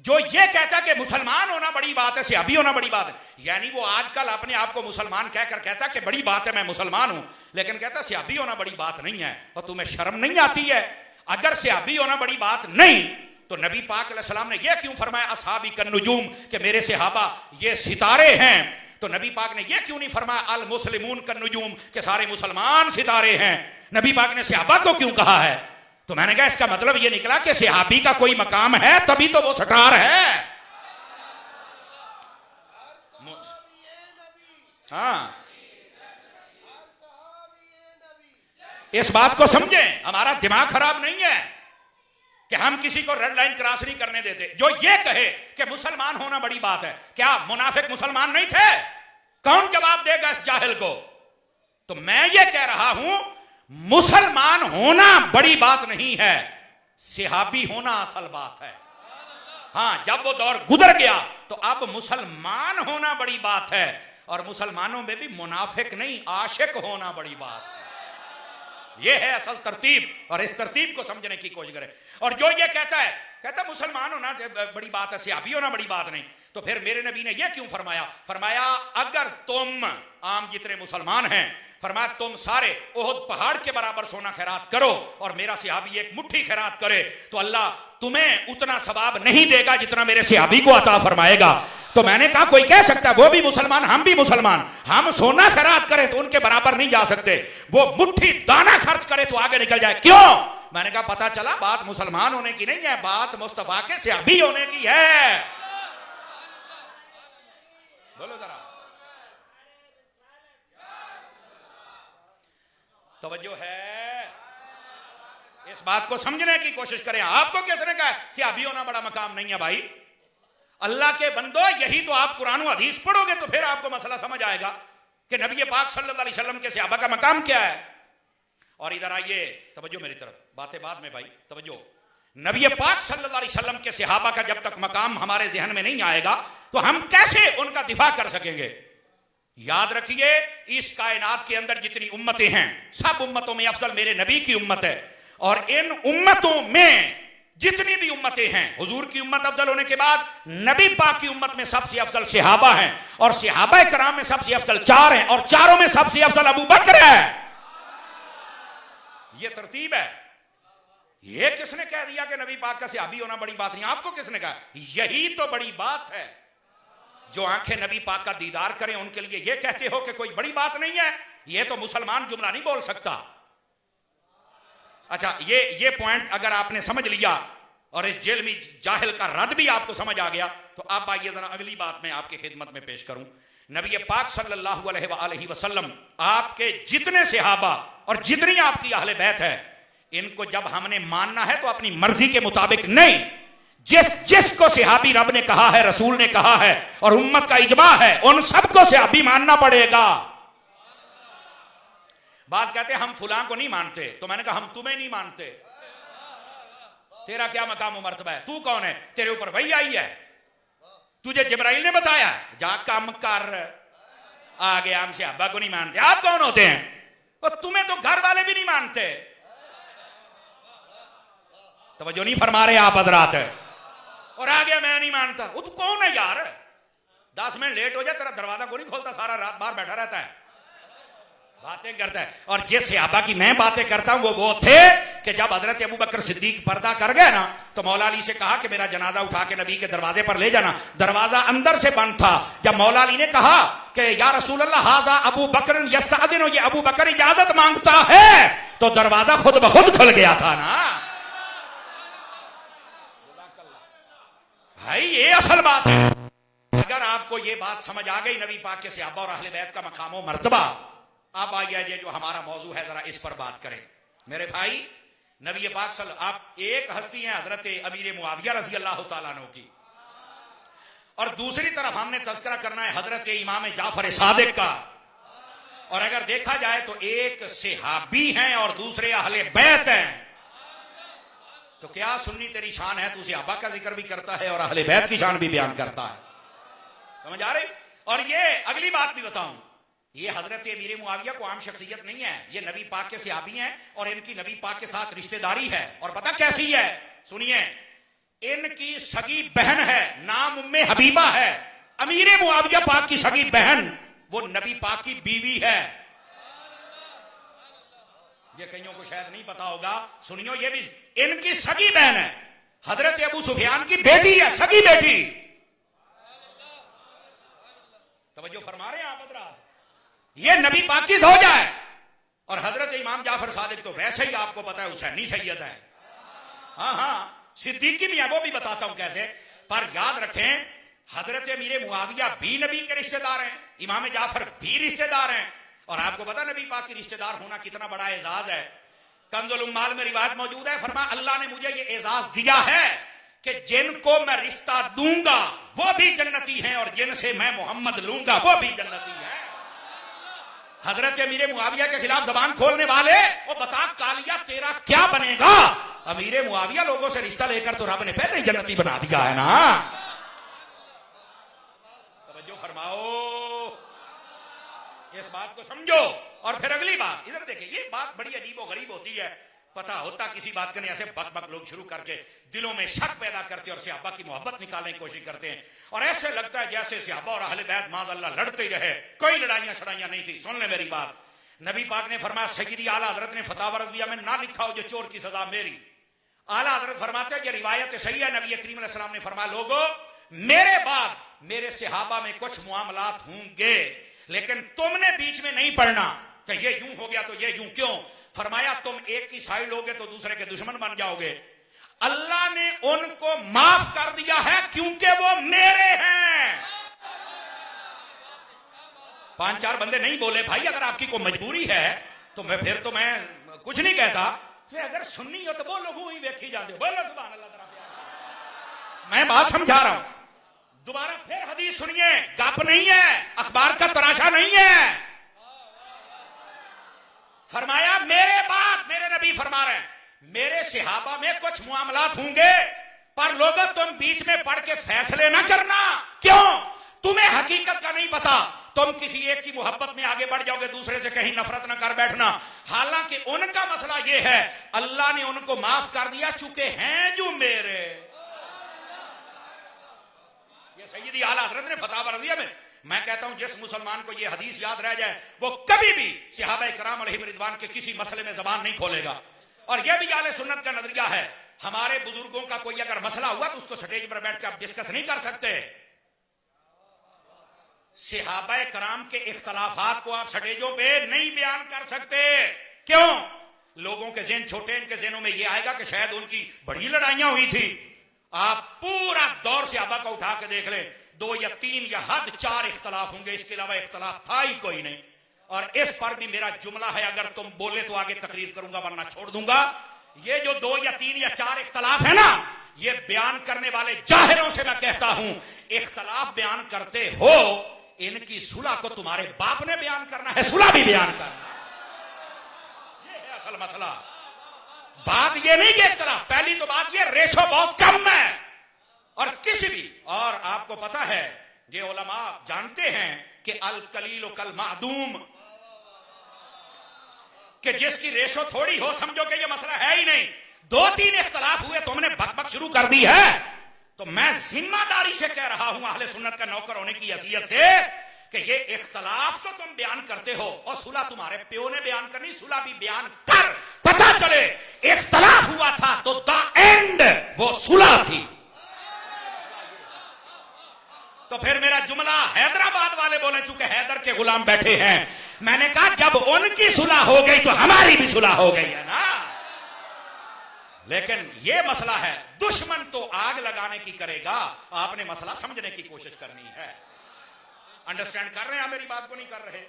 जो ये कहता है कि मुसलमान होना बड़ी बात है, सहाबी होना बड़ी बात है, यानी वो आजकल अपने आप को मुसलमान कहकर कहता है कि बड़ी बात है मैं मुसलमान हूं, लेकिन कहता सहाबी होना बड़ी बात नहीं है। और तुम्हें शर्म नहीं आती है? अगर सहाबी होना बड़ी बात नहीं तो नबी पाक अलैहिस्सलाम ने यह क्यों फरमाया असहाबी कन नुजूम, कि मेरे सहाबा ये सितारे हैं? तो नबी पाक ने यह क्यों नहीं फरमाया अल मुस्लिमून कन नुजूम, कि सारे मुसलमान सितारे हैं? नबी पाक ने सहाबा को क्यों कहा है? तो मैंने कहा इसका मतलब यह निकला कि सहाबी का कोई मकाम है तभी तो वो सितार है। हाँ, इस बात को समझें, हमारा दिमाग खराब नहीं है कि हम किसी को रेड लाइन क्रॉस नहीं करने देते। जो ये कहे कि मुसलमान होना बड़ी बात है, क्या मुनाफिक मुसलमान नहीं थे? कौन जवाब देगा इस जाहिल को? तो मैं ये कह रहा हूं मुसलमान होना बड़ी बात नहीं है, सहाबी होना असल बात है। हाँ, जब वो दौर गुजर गया तो अब मुसलमान होना बड़ी बात है। और मुसलमानों में भी मुनाफिक नहीं आशिक होना बड़ी बात है। यह है असल तरतीब, और इस तरतीब को समझने की कोशिश करें। और जो ये कहता मुसलमान होना बड़ी बात है, सियाबी होना बड़ी बात नहीं, तो फिर मेरे नबी ने यह क्यों फरमाया अगर तुम आम जितने मुसलमान हैं, फरमाया तुम सारे ओहद पहाड़ के बराबर सोना खैरात करो और मेरा सिहाबी एक मुट्ठी खैरात करे, तो अल्लाह तुम्हें उतना सवाब नहीं देगा जितना मेरे सिहाबी को अता फरमाएगा। तो मैंने कहा कोई कह सकता है वो भी मुसलमान हम भी मुसलमान, हम सोना खैरात करें तो उनके बराबर नहीं जा सकते, वो मुट्ठी दाना खर्च करे तो आगे निकल जाए। क्यों? मैंने कहा पता चला बात मुसलमान होने की नहीं है, बात मुस्तफा के सिहाबी होने की है। बोलो जरा, तवज्जो है, इस बात को समझने की कोशिश करें। आपको किसने कहा सिहाबी होना बड़ा मकाम नहीं है? भाई अल्लाह के बंदो, यही तो आप कुरान और हदीस पढ़ोगे तो फिर आपको मसला समझ आएगा कि नबी पाक सल्लल्लाहु अलैहि वसल्लम के सहाबा का मकाम क्या है। और इधर आइए, तवज्जो मेरी तरफ, बातें बाद में भाई, तवज्जो। नबी पाक सल्लल्लाहु अलैहि वसल्लम के सहाबा का जब तक मकाम हमारे जहन में नहीं आएगा तो हम कैसे उनका दिफा कर सकेंगे? याद रखिए, इस कायनात के अंदर जितनी उम्मतें हैं, सब उम्मतों में अफजल मेरे नबी की उम्मत है, और इन उम्मतों में जितनी भी उम्मतें हैं, हुजूर की उम्मत अफजल होने के बाद नबी पाक की उम्मत में सबसे अफजल सहाबा हैं, और सहाबा कराम में सबसे अफजल 4 हैं, और चारों में सबसे अफजल अबू बकर है। ये तरतीब है। ये किसने कह दिया कि नबी पाक का सहाबी होना बड़ी बात नहीं? आपको किसने कहा? यही तो बड़ी बात है। जो आंखें नबी पाक का दीदार करें उनके लिए ये कहते हो कि कोई बड़ी बात नहीं है? ये तो मुसलमान जुमला नहीं बोल सकता। अच्छा, ये पॉइंट अगर आपने समझ लिया और इस जेल में जाहिल का रद भी आपको समझ आ गया, तो अब आइए जरा अगली बात मैं आपकी खिदमत में पेश करूं। नबी पाक सल्लल्लाहु अलैहि वसल्लम, आपके जितने सहाबा और जितनी आपकी अहले बैत है, इनको जब हमने मानना है तो अपनी मर्जी के मुताबिक नहीं, जिसको सहाबी रब ने कहा है, रसूल ने कहा है और उम्मत का इजमा है, उन सबको सहाबी मानना पड़ेगा। बात कहते हैं हम फुलां को नहीं मानते, तो मैंने कहा हम तुम्हें नहीं मानते। तेरा क्या मकाम व मर्तबा है? तू कौन है? तेरे ऊपर वही आई है, तुझे जिब्राइल ने बताया जा काम कर। आगे हम सहाबा को नहीं मानते, आप कौन होते हैं? और तुम्हें तो घर वाले भी नहीं मानते। तवज्जो नहीं फरमा रहे आप हज़रात। और आगे मैं नहीं मानता। वो तू कौन है यार? 10 मिनट लेट हो जाए तेरा दरवाजा को नहीं खोलता, सारा रात बाहर बैठा रहता है, बातें करता है। और जिस सहाबा की मैं बातें करता हूं वो थे कि जब हजरत अबू बकर सिद्दीक पर्दा कर गए ना, तो मौला अली से कहा कि मेरा जनाजा उठा के नबी के दरवाजे पर ले जाना। दरवाजा अंदर से बंद था। जब मौला अली ने कहा कि या रसूल अल्लाह हाजा अबू बकर यस्तादिन, ये अबू बकर इजाजत मांगता है, तो दरवाजा खुद ब खुद खुल गया था ना भाई। ये असल बात है। अगर आपको ये बात समझ आ गई नबी पाक के सहाबा और अहले बैत का मकाम व मर्तबा, अब आइए जो हमारा मौजू है जरा इस पर बात करें। मेरे भाई, नबी पाक आप एक हस्ती हैं हजरत अमीर मुआविया रज़ी अल्लाह तआला अन्हु की, और दूसरी तरफ हमने तज़किरा करना है हजरत इमाम जाफर सादिक का। और अगर देखा जाए तो एक सहाबी हैं और दूसरे अहले बैत हैं, तो क्या सुन्नी तेरी शान है? तू सहाबा का जिक्र भी करता है और अहले बैत की शान भी बयान करता है। समझ आ रही? और ये अगली बात भी बताऊं, ये हजरत अमीर मुआविया को आम शख्सियत नहीं है, ये नबी पाक के सहाबी हैं और इनकी नबी पाक के साथ रिश्तेदारी है। और पता कैसी है? सुनिए, इनकी सगी बहन है, नाम उम्मे हबीबा है। अमीर मुआविया पाक की सगी बहन वो नबी पाक की बीवी है। ये कईयों को शायद नहीं पता होगा, सुनियो, ये भी इनकी सगी बहन है। हजरत अबू सुफियान की बेटी है, सगी बेटी। तवज्जो फरमा रहे हैं आप हज़रात? ये नबी पाक की ज़ौजा है। और हजरत इमाम जाफर सादिक तो वैसे ही आपको पता है हुसैनी सैयद है। हाँ, सिद्दीकी भी है, वो भी बताता हूं कैसे। पर याद रखें, हजरत अमीर मुआविया भी नबी के रिश्तेदार हैं, इमाम जाफर भी रिश्तेदार हैं। और आपको पता नबी पाक की रिश्तेदार होना कितना बड़ा एजाज है। कंजुल उम्माल में रिवायत मौजूद है, फरमा अल्लाह ने मुझे ये एजाज दिया है कि जिनको मैं रिश्ता दूंगा वो भी जन्नती हैं और जिनसे मैं मोहम्मद लूंगा वो भी जन्नती है। हजरत अमीर मुआविया के खिलाफ जबान खोलने वाले, वो बता कालिया तेरा क्या बनेगा? अमीर मुआविया लोगों से रिश्ता लेकर तो रब ने पहले ही जन्नती बना दिया है ना। तवज्जो फरमाओ। इस बात को समझो। और फिर अगली बात इधर देखिए, ये बात बड़ी अजीब और गरीब होती है। पता होता किसी बात के नहीं, ऐसे बक बक लोग शुरू करके दिलों में शक पैदा करते और सहाबा की मोहब्बत निकालने की कोशिश करते हैं, और ऐसे लगता है जैसे सहाबा और अहले बैत माज़अल्लाह लड़ते ही रहे, कोई लड़ाइयां शड़ाइयां नहीं थी। सुन ले मेरी बात, नबी पाक ने फरमाया, सय्यदी आला हजरत ने फतावा रज़विया में ना लिखा हो जो चोर की सजा मेरी। आला हजरत फरमाते हैं, ये रिवायत सही है, नबी करीम अलैहि सलाम ने फरमाया, लोगों मेरे बाद मेरे सहाबा में कुछ मामलात होंगे, लेकिन तुमने बीच में नहीं पढ़ना कि ये यूं हो गया तो ये यूं क्यों। फरमाया तुम एक की साइड लोगे तो दूसरे के दुश्मन बन जाओगे। अल्लाह ने उनको माफ कर दिया है क्योंकि वो मेरे हैं। 5-4 बंदे नहीं बोले भाई, अगर आपकी कोई मजबूरी है तो मैं फिर तो मैं कुछ नहीं कहता, फिर अगर सुन्नी हो तो बोलो हुई देखी जाते हो, बोलो सुभान अल्लाह। मैं बात समझा रहा हूं, दोबारा फिर हदीस सुनिए, गप नहीं है, अखबार का तराशा नहीं है। फरमाया मेरे बाद मेरे नबी फरमा रहे हैं, मेरे सहाबा में कुछ मामलात होंगे, पर लोगों तुम बीच में पढ़ के फैसले ना करना। क्यों? तुम्हें हकीकत का नहीं पता, तुम किसी एक की मोहब्बत में आगे बढ़ जाओगे, दूसरे से कहीं नफरत ना कर बैठना। हालांकि उनका मसला यह है, अल्लाह ने उनको माफ कर दिया चूंकि हैं जो मेरे। ये सय्यदी आला हज़रत ने फतावा रज़विया में, मैं कहता हूं जिस मुसलमान को यह हदीस याद रह जाए वो कभी भी सहाबा किराम अलैहिम रिदवान के किसी मसले में जबान नहीं खोलेगा। और यह भी आले सुन्नत का नजरिया है, हमारे बुजुर्गों का कोई अगर मसला हुआ तो उसको स्टेज पर बैठ कर आप डिस्कस नहीं कर सकते। सहाबा किराम के इख्तलाफात को आप स्टेजों पे नहीं बयान कर सकते। क्यों? लोगों के ज़हन छोटे, इनके ज़हनों में यह आएगा कि शायद उनकी बड़ी लड़ाइयां हुई थी। आप पूरा दौर सहाबा का उठा के देख लें, 2 या 3 या हद 4 इख्तलाफ होंगे, इसके अलावा इख्तलाफ था ही कोई नहीं। और इस पर भी मेरा जुमला है, अगर तुम बोले तो आगे तकरीर करूंगा वरना छोड़ दूंगा। ये जो 2 या 3 या 4 इख्तलाफ है ना, ये बयान करने वाले जाहिरों से मैं कहता हूं, इख्तलाफ बयान करते हो, इनकी सुलह को तुम्हारे बाप ने बयान करना है, सुलह भी बयान करना, ये है असल मसला। बात ये नहीं कि इख्तलाफ, पहली तो बात ये रेशो बहुत कम है। और किसी भी, और आपको पता है, ये उलमा जानते हैं कि अल कलील कल मादूम, कि जिसकी रेशो थोड़ी हो समझो कि ये मसला है ही नहीं। 2-3 इख्तलाफ हुए तुमने बकबक शुरू कर दी है, तो मैं जिम्मेदारी से कह रहा हूं अहले सुन्नत का नौकर होने की हैसियत से कि ये इख्तलाफ तो तुम बयान करते हो, और सुलह तुम्हारे प्यो ने बयान करनी, सुलह भी बयान कर, पता चले इख्तलाफ हुआ था तो द एंड वो सुलह थी। तो फिर मेरा जुमला हैदराबाद वाले बोले, चूंकि हैदर के गुलाम बैठे हैं, मैंने कहा जब उनकी सुलह हो गई तो हमारी भी सुलह हो गई है ना। लेकिन यह मसला है, दुश्मन तो आग लगाने की करेगा, आपने मसला समझने की कोशिश करनी है। अंडरस्टैंड कर रहे हैं? मेरी बात को नहीं कर रहे,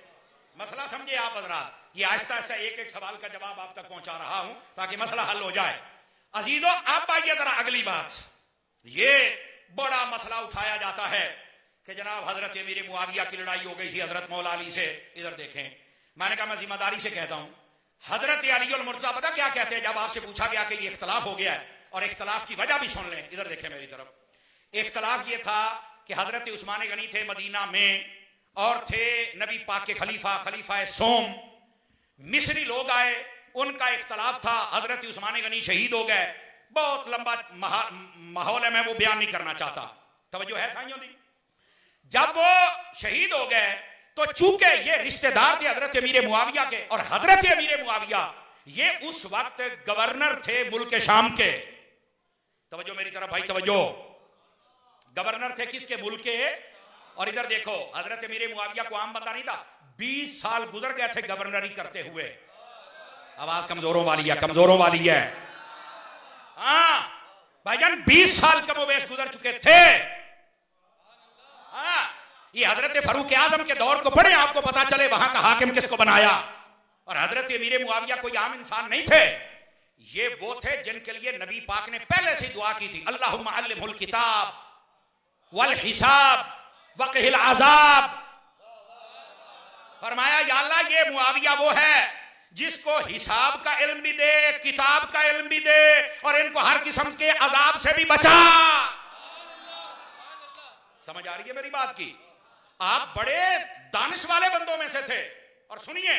मसला समझे आप हजरात। ये आहिस्ता आहिस्ता एक एक सवाल का जवाब आप तक पहुंचा रहा हूं ताकि मसला हल हो जाए। अजीजों, आप आइए जरा अगली बात। ये बड़ा मसला उठाया जाता है कि जनाब हजरत अमीर मुआविया की लड़ाई हो गई थी हजरत मौला अली से। इधर देखें, मैंने कहा मैं जिम्मेदारी से कहता हूं, हजरत अली उल मुर्तज़ा पता क्या कहते हैं जब आपसे पूछा गया कि ये इख्तलाफ हो गया है, और इख्तलाफ की वजह भी सुन लें। इधर देखें मेरी तरफ, इख्तलाफ ये था कि हजरत उस्मान गनी थे मदीना में, और थे नबी पाक के खलीफा सोम, मिस्री लोग आए, उनका इख्तलाफ था, हजरत उस्मान गनी शहीद हो गए। बहुत लंबा माहौल है, मैं वो बयान नहीं करना चाहता, तवज्जो है साइयों दी। जब वो शहीद हो गए तो चूंकि ये रिश्तेदार थे हजरत अमीर मुआविया के, और हजरत अमीर मुआविया ये उस वक्त गवर्नर थे मुल्क शाम के। तवज्जो मेरी तरफ भाई, तवज्जो, गवर्नर थे किसके? मुल्क के। और इधर देखो, हजरत अमीर मुआविया को आम बंदा नहीं था, 20 साल गुजर गए थे गवर्नरी करते हुए। आवाज कमजोरों वाली है, कमजोरों वाली है। हाँ भाईजान, 20 साल कमोबेश गुजर चुके थे। हाँ, ये हजरत फारूक आजम के दौर को पढ़े, आपको पता चले वहां का हाकिम किसको बनाया। और हजरत अमीर मुआविया कोई आम इंसान नहीं थे, ये वो थे जिनके लिए नबी पाक ने पहले से दुआ की थी, अल्लाहुम्मा अल्लिमहुल किताब वल हिसाब वक़िहिल अज़ाब। फरमाया या अल्लाह, ये मुआविया वो है जिसको हिसाब का इल्म भी दे, किताब का इल्म भी दे, और इनको हर किस्म के अजाब से भी बचा। समझ आ रही है मेरी बात की? आप बड़े दानिश वाले बंदों में से थे। और सुनिए,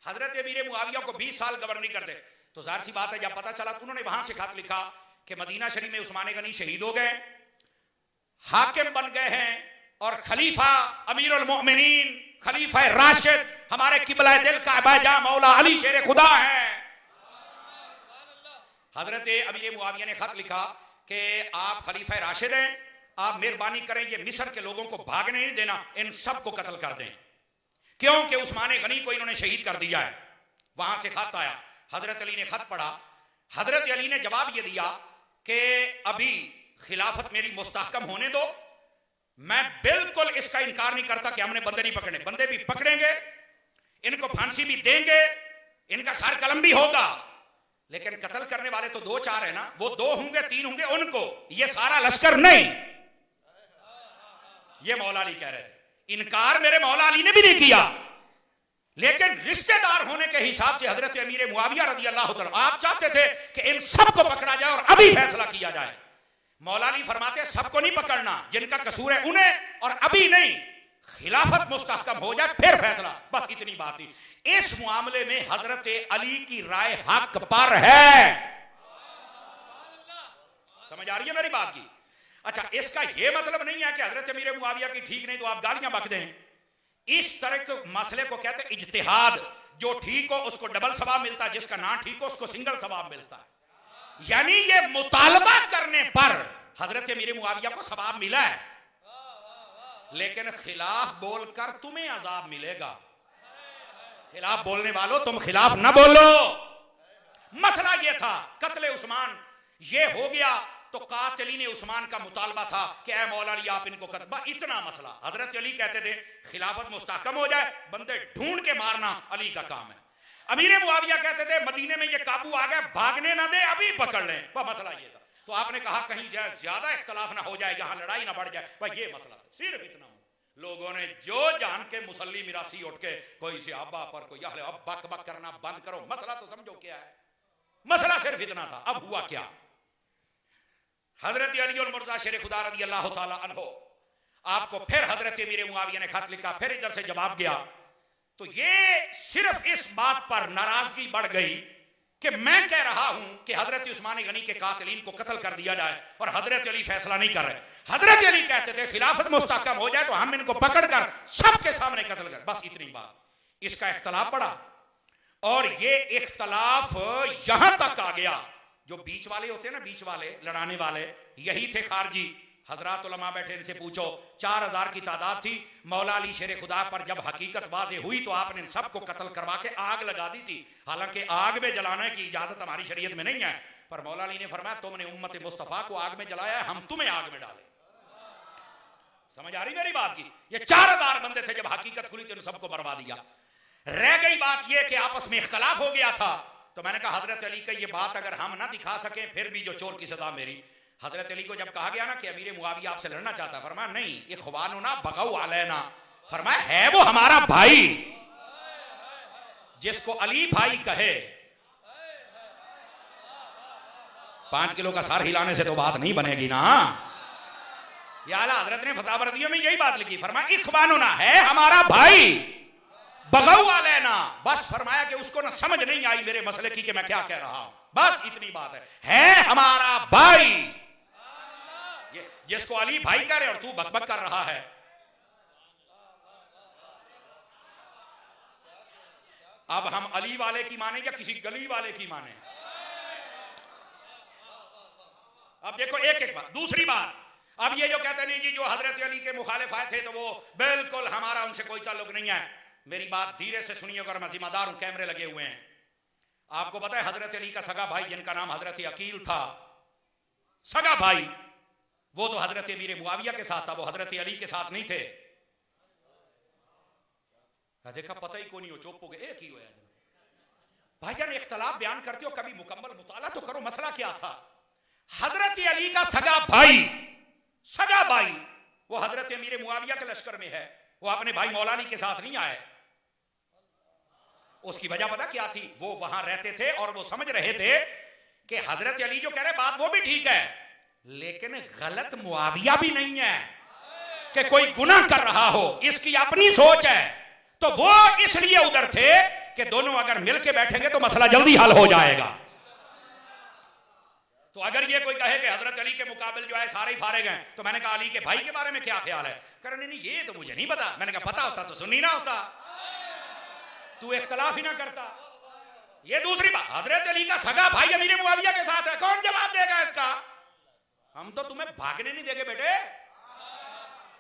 हजरत अमीर मुआविया को 20 साल गवर्नर करते, तो जाहिर सी बात है जब पता चला तो उन्होंने वहां से खत लिखा कि मदीना शरीफ में उस्मान गनी शहीद हो गए, हाकिम बन गए हैं, और खलीफा अमीरुल मोमिनीन खलीफा राशिद हमारे किबला दिल काबा जा मौला अली शेर खुदा हैं। हजरत अमीर मुआविया ने खत लिखा कि आप खलीफा राशिद हैं, आप मेहरबानी करें ये मिस्र के लोगों को भागने नहीं देना, इन सब को कत्ल कर दें, क्योंकि उस्मान गनी को इन्होंने शहीद कर दिया है। वहां से खत आया, हजरत अली ने खत पढ़ा, हजरत अली ने जवाब ये दिया कि अभी खिलाफत मेरी मुस्तहकम होने दो, मैं बिल्कुल इसका इनकार नहीं करता कि हमने बंदे नहीं पकड़े, बंदे भी पकड़ेंगे, इनको फांसी भी देंगे, इनका सर कलम भी होगा, लेकिन कत्ल करने वाले तो 2-4 है ना, वो 2 होंगे 3 होंगे, उनको ये सारा लश्कर नहीं। ये मौला अली कह रहे थे। इनकार मेरे मौला अली ने भी नहीं किया, लेकिन रिश्तेदार होने के हिसाब से हजरत अमीर मुआविया रज़ी अल्लाह तआला आप चाहते थे कि इन सबको पकड़ा जाए और अभी फैसला किया जाए। मौला अली फरमाते सबको नहीं पकड़ना, जिनका कसूर है उन्हें, और अभी नहीं, खिलाफत मुस्तहकम हो जाए फिर फैसला। बस इतनी बात ही। इस मामले में हजरत अली की राय हक पर है। समझ आ रही है मेरी बात की? अच्छा, इसका यह मतलब नहीं है कि हजरत अमीर मुआविया की ठीक नहीं तो आप गालियां बक दें। इस तरह के मसले को कहते हैं इज्तिहाद। जो ठीक हो उसको डबल सवाब मिलता है, जिसका ना ठीक हो उसको सिंगल सवाब मिलता है। यानी ये मुतालबा करने पर हजरत अमीर मुआविया को सवाब मिला है, लेकिन खिलाफ बोलकर तुम्हें अजाब मिलेगा। खिलाफ बोलने वालों तुम खिलाफ ना बोलो। मसला ये था, कत्ले उस्मान ये हो गया तो कातिलीन उस्मान का मुतालबा था कि ऐ मौला अली आप इनको कत्ल, इतना मसला। हजरत अली कहते थे खिलाफत मुस्तहकम हो जाए, बंदे ढूंढ के मारना अली का काम है। अमीर मुआविया कहते थे मदीने में ये काबू आ गया, भागने ना दे, अभी पकड़ लें। वह मसला ये था। तो आपने कहा कहीं ज्यादा इख्तलाफ ना हो जाए, जहां लड़ाई ना बढ़ जाए, वह ये मसला था, सिर्फ इतना। लोगों ने जो जान के मुसल्ली मिरासी उठ के कोई सिहाबा पर कोई अब बक बक करना बंद करो। मसला तो समझो क्या है, मसला सिर्फ इतना था। अब हुआ क्या, हजरत अली और मुर्जा शेर खुदा रज़ी अल्लाह तआला अन्हो आपको फिर हजरत अमीर मुआविया ने खत लिखा, फिर इधर से जवाब गया। तो ये सिर्फ इस बात पर नाराजगी बढ़ गई कि मैं कह रहा हूं कि हजरत उस्मान गनी के कातिलीन को कत्ल कर दिया जाए, और हजरत अली फैसला नहीं कर रहे। हजरत अली कहते थे खिलाफत मुस्तहकम हो जाए तो हम इनको पकड़कर सबके सामने कत्ल कर, बस इतनी बात। इसका इख्तलाफ बढ़ा, और ये इख्तलाफ यहां तक आ गया, जो बीच वाले होते हैं ना, बीच वाले लड़ाने वाले, यही थे खारजी। हजरात उलमा बैठे, इनसे पूछो, 4000 की तादाद थी। मौला अली शेर खुदा पर जब हकीकत वाज़े हुई तो आपने इन सबको कत्ल करवा के आग लगा दी थी। हालांकि आग में जलाने की इजाजत हमारी शरीयत में नहीं है, पर मौला अली ने फरमाया तुमने उम्मत मुस्तफ़ा को आग में जलाया है, हम तुम्हें आग में डाले। समझ आ रही मेरी बात की? ये 4000 बंदे थे, जब हकीकत खुली तो इन सबको बर्बाद दिया। रह गई बात यह कि आपस में इख्तलाफ हो गया था। तो मैंने कहा हजरत अली का ये बात अगर हम ना दिखा सके फिर भी जो चोर की सजा मेरी। हजरत अली को जब कहा गया ना कि अमीर मुआविया आपसे लड़ना चाहता, फरमाया नहीं, ये खुबानुना बगाऊ अलैना, फरमाया है वो हमारा भाई। जिसको अली भाई कहे, 5 किलो का सार हिलाने से तो बात नहीं बनेगी ना। या आला हजरत ने फतवा बरदिया में यही बात लिखी, फरमाया इख्वानुना है हमारा भाई, बगाऊ अलैना। बस फरमाया कि उसको ना समझ नहीं आई मेरे मसले की कि मैं क्या कह रहा हूं, बस इतनी बात है हमारा भाई। जिसको अली भाई कह रहे और तू बकबक कर रहा है। अब हम अली वाले की माने या किसी गली वाले की माने? अब देखो एक एक बात। दूसरी बात, अब ये जो कहते नहीं जी जो हजरत अली के मुखालिफ आए थे तो वो बिल्कुल हमारा उनसे कोई ताल्लुक नहीं है। मेरी बात धीरे से सुनिए, अगर मैं जिम्मेदार हूं, कैमरे लगे हुए हैं। आपको पता है हजरत अली का सगा भाई जिनका नाम हजरत अकील था, सगा भाई, वो तो हजरत अमीर मुआविया के साथ था, वो हजरत अली के साथ नहीं थे। देखा पता ही कोई नहीं हो, चुप हो गए, एक ही हो भाईजान। इख्तलाफ बयान करते हो, कभी मुकम्मल मुताला तो करो, मसला क्या था। हजरत अली का सगा भाई, सगा भाई, वो हजरत अमीर मुआविया के लश्कर में है, वो अपने भाई मौला अली के साथ नहीं आए। उसकी वजह पता क्या थी? वो वहां रहते थे और वो समझ रहे थे कि हजरत अली जो कह रहे बात वो भी ठीक है, लेकिन गलत मुआविया भी नहीं है। कि कोई गुनाह कर रहा हो, इसकी अपनी सोच है, तो वो इसलिए उधर थे कि दोनों अगर मिलके बैठेंगे तो मसला जल्दी हल हो जाएगा। तो अगर ये कोई कहे कि हजरत अली के मुकाबले जो है सारे ही फारिग हैं, तो मैंने कहा अली के भाई के बारे में क्या ख्याल है? कह रहे नहीं ये तो मुझे नहीं पता। मैंने कहा पता होता तो सुनी ना होता, तू इख्तलाफ ही ना करता। ये दूसरी बात, हजरत अली का सगा भाई अमीर मुआविया के साथ है, कौन जवाब देगा इसका? हम तो तुम्हें भागने नहीं देंगे बेटे।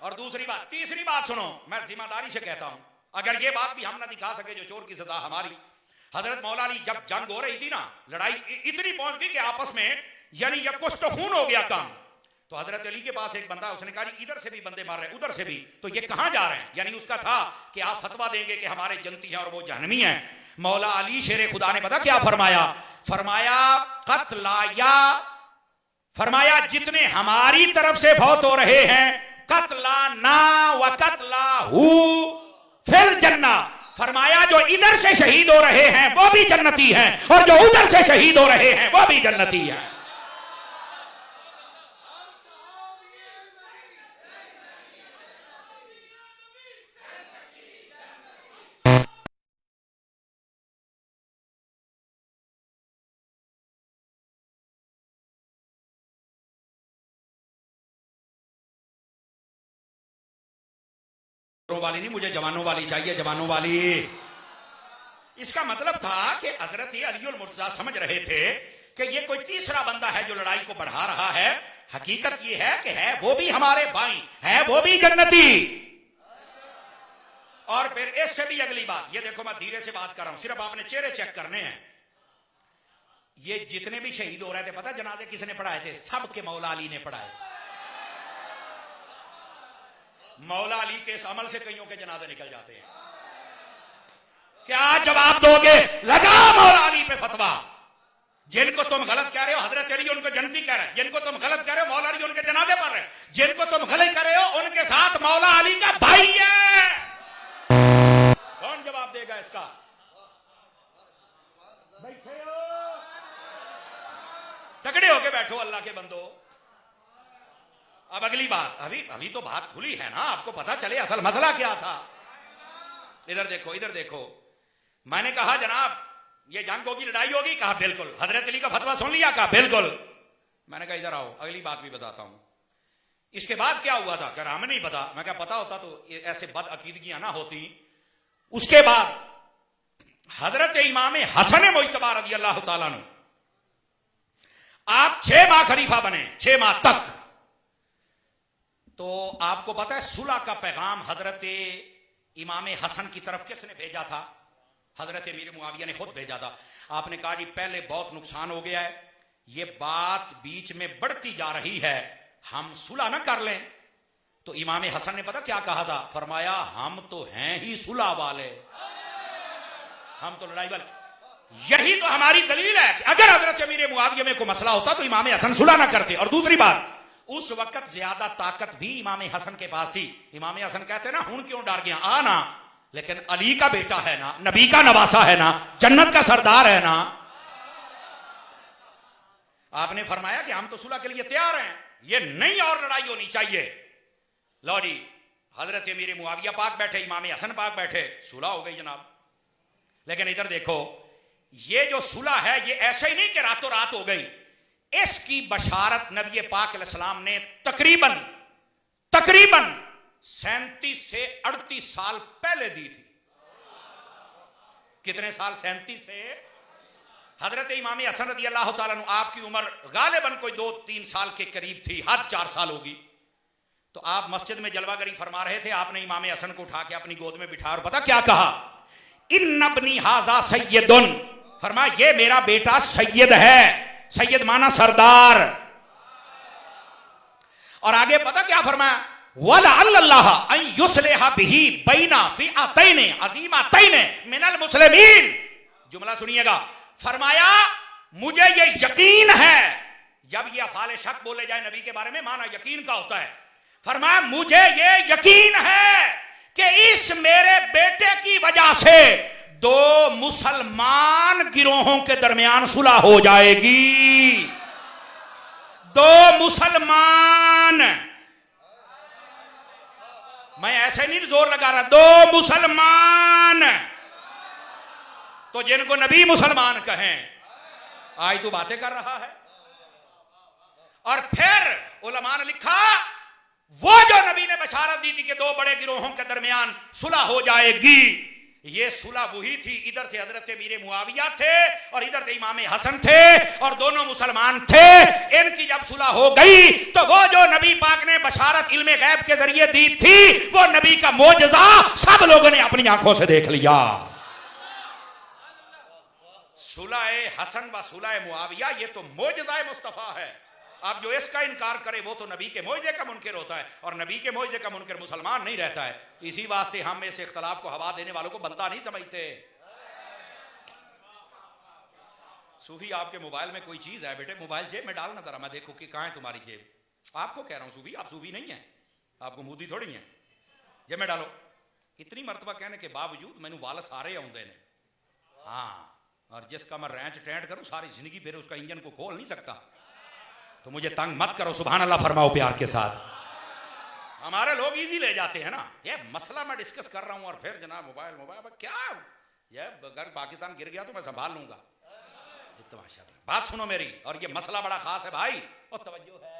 और दूसरी बात, तीसरी बात सुनो, मैं जिम्मेदारी से कहता हूं, अगर ये बात भी हम ना दिखा सके जो चोर की सजा हमारी, हजरत मौला अली जब जंग हो रही थी ना, लड़ाई इतनी पहुंच गई कि आपस में यानी ये कुछ तो खून हो गया काम। तो हजरत अली के पास एक बंदा, उसने कहा इधर से भी बंदे मार रहे हैं, उधर से भी, तो ये कहां जा रहे हैं? यानी उसका था कि आप फतवा देंगे कि हमारे जन्नती हैं और वो जहन्नमी हैं। मौला अली शेरे खुदा ने पता क्या फरमाया? फरमाया कत्लाया, फरमाया जितने हमारी तरफ से फौत हो रहे हैं, कत्ला ना व कत्ला हु फिल जन्ना, फरमाया जो इधर से शहीद हो रहे हैं वो भी जन्नती हैं और जो उधर से शहीद हो रहे हैं वो भी जन्नती हैं। वाली नहीं, मुझे जवानों वाली चाहिए, जवानों वाली। इसका मतलब था कि हजरत अलीउल मुर्तजा समझ रहे थे कि ये कोई तीसरा बंदा है जो लड़ाई को बढ़ा रहा है। हकीकत ये है कि है वो भी हमारे भाई, है वो भी जन्नती। और फिर इससे भी अगली बात, ये देखो मैं धीरे से बात कर रहा हूं, सिर्फ आपने चेहरे चेक करने हैं। ये जितने भी शहीद हो रहे थे, पता जनाजे किसने पढ़ाए थे? सबके मौला अली ने पढ़ाए थे। मौला अली के इस अमल से कईयों के जनाजे निकल जाते हैं। क्या जवाब दोगे? लगा मौला अली पे फतवा। जिनको तुम गलत कह रहे हो हजरत अली उनको जन्नती कह रहे हैं, जिनको तुम गलत कह रहे हो मौला अली उनके जनाजे पढ़ रहे हैं, जिनको तुम गलत कह रहे हो उनके साथ मौला अली का भाई है। कौन जवाब देगा इसका? बैठे हो, तगड़े होके बैठो अल्लाह के बंदो। अब अगली बात, अभी तो बात खुली है ना, आपको पता चले असल मसला क्या था। इधर देखो, इधर देखो। मैंने कहा जनाब ये जंग होगी, लड़ाई होगी? कहा बिल्कुल। हजरत अली का फतवा सुन लिया? कहा बिल्कुल। मैंने कहा इधर आओ, अगली बात भी बताता हूं। इसके बाद क्या हुआ था? कहा हमें नहीं पता। मैं क्या पता होता तो ऐसे बदअकीदगियां ना होती। उसके बाद हजरत इमाम हसन मुज्तबा रज़ी अल्लाह तआला अन्हु, आप 6 माह खलीफा बने, 6 माह तक। तो आपको पता है सुलह का पैगाम हजरत इमाम हसन की तरफ किसने भेजा था? हजरत अमीर मुआविया ने खुद भेजा था। आपने कहा जी पहले बहुत नुकसान हो गया है, ये बात बीच में बढ़ती जा रही है, हम सुलह ना कर लें? तो इमाम हसन ने पता क्या कहा था? फरमाया हम तो हैं ही सुलह वाले, हम तो लड़ाई वाले। यही तो हमारी दलील है कि अगर हजरत अमीर मुआविया में कोई मसला होता तो इमाम हसन सुलह ना करते। और दूसरी बात, उस वक्त ज्यादा ताकत भी इमाम हसन के पास थी। इमाम हसन कहते ना हुन क्यों डर गया, आना, लेकिन अली का बेटा है ना, नबी का नवासा है ना, जन्नत का सरदार है ना। आपने फरमाया कि हम तो सुलह के लिए तैयार हैं, ये नहीं और लड़ाई होनी चाहिए। लो जी, हजरत अमीर मुआविया पाक बैठे, इमाम हसन पाक बैठे, सुलह हो गई जनाब। लेकिन इधर देखो, ये जो सुलह है ये ऐसे ही नहीं कि रातों रात हो गई। इसकी बशारत नबी पाक अलैहिस्सलाम ने तकरीबन 37 से 38 साल पहले दी थी। कितने साल? 37 से। हजरत इमाम हसन रज़ी अल्लाह तआला अन्हु, आपकी उम्र गालिबन कोई 2-3 साल के करीब थी, हद 4 साल होगी। तो आप मस्जिद में जलवागरी फरमा रहे थे, आपने इमाम हसन को उठा के अपनी गोद में बिठाया और पता क्या कहा? इन्न इब्नी हाज़ा सय्यदुन, फरमाया ये मेरा बेटा सैयद है। सैयद माना सरदार। और आगे पता क्या फरमाया? वला अल्लाह अन युस्लिहा बिही बैना फिअतैन अज़ीमतैन मिनल मुस्लिमीन। जुमला सुनिएगा। फरमाया मुझे ये यकीन है, जब ये अफ़ाल शक बोले जाए नबी के बारे में माना यकीन का होता है। फरमाया मुझे ये यकीन है कि इस मेरे बेटे की वजह से 2 मुसलमान गिरोहों के दरमियान सुलह हो जाएगी। 2 मुसलमान मैं ऐसे नहीं जोर लगा रहा, दो मुसलमान तो जिनको नबी मुसलमान कहें, आज तू बातें कर रहा है। और फिर उलमा ने लिखा वो जो नबी ने बशारत दी थी कि दो बड़े गिरोहों के दरमियान सुलह हो जाएगी, ये सुलह वही थी। इधर से हजरत मीर मुआविया थे और इधर से इमाम हसन थे और दोनों मुसलमान थे। इनकी जब सुलह हो गई तो वो जो नबी पाक ने बशारत इल्मे गैब के जरिए दी थी, वो नबी का मोजज़ा सब लोगों ने अपनी आंखों से देख लिया। सुलह हसन व सुलह मुआविया ये तो मोजज़ा मुस्तफा है। अब जो इसका इनकार करे वो तो नबी के मोइज़े का मुनकिर होता है, और नबी के मोइज़े का मुनकिर मुसलमान नहीं रहता है। इसी वास्ते हम इस इख्तलाफ को हवा देने वालों को बंदा नहीं समझते। सूफी आपके मोबाइल में कोई चीज है बेटे, मोबाइल जेब में डालना जरा, मैं देखो कि कहाँ है तुम्हारी जेब। आपको कह रहा हूं सूफी, आप सूफी नहीं है, आपको मूदी थोड़ी है, जेब में डालो। इतनी मरतबा कहने के बावजूद मैनू वाल सारे आउंदे ने। हाँ, और जिसका मैं रैंच टैंट करूं सारी जिंदगी फिर उसका इंजन को खोल नहीं सकता, तो मुझे तंग मत करो। सुभान अल्लाह फरमाओ प्यार के साथ। हमारे लोग इजी ले जाते हैं ना, ये मसला मैं डिस्कस कर रहा हूं और फिर जनाब मोबाइल क्या, ये अगर पाकिस्तान गिर गया तो मैं संभाल लूंगा। बात सुनो मेरी, और ये मसला बड़ा खास है भाई, और तवज्जो है।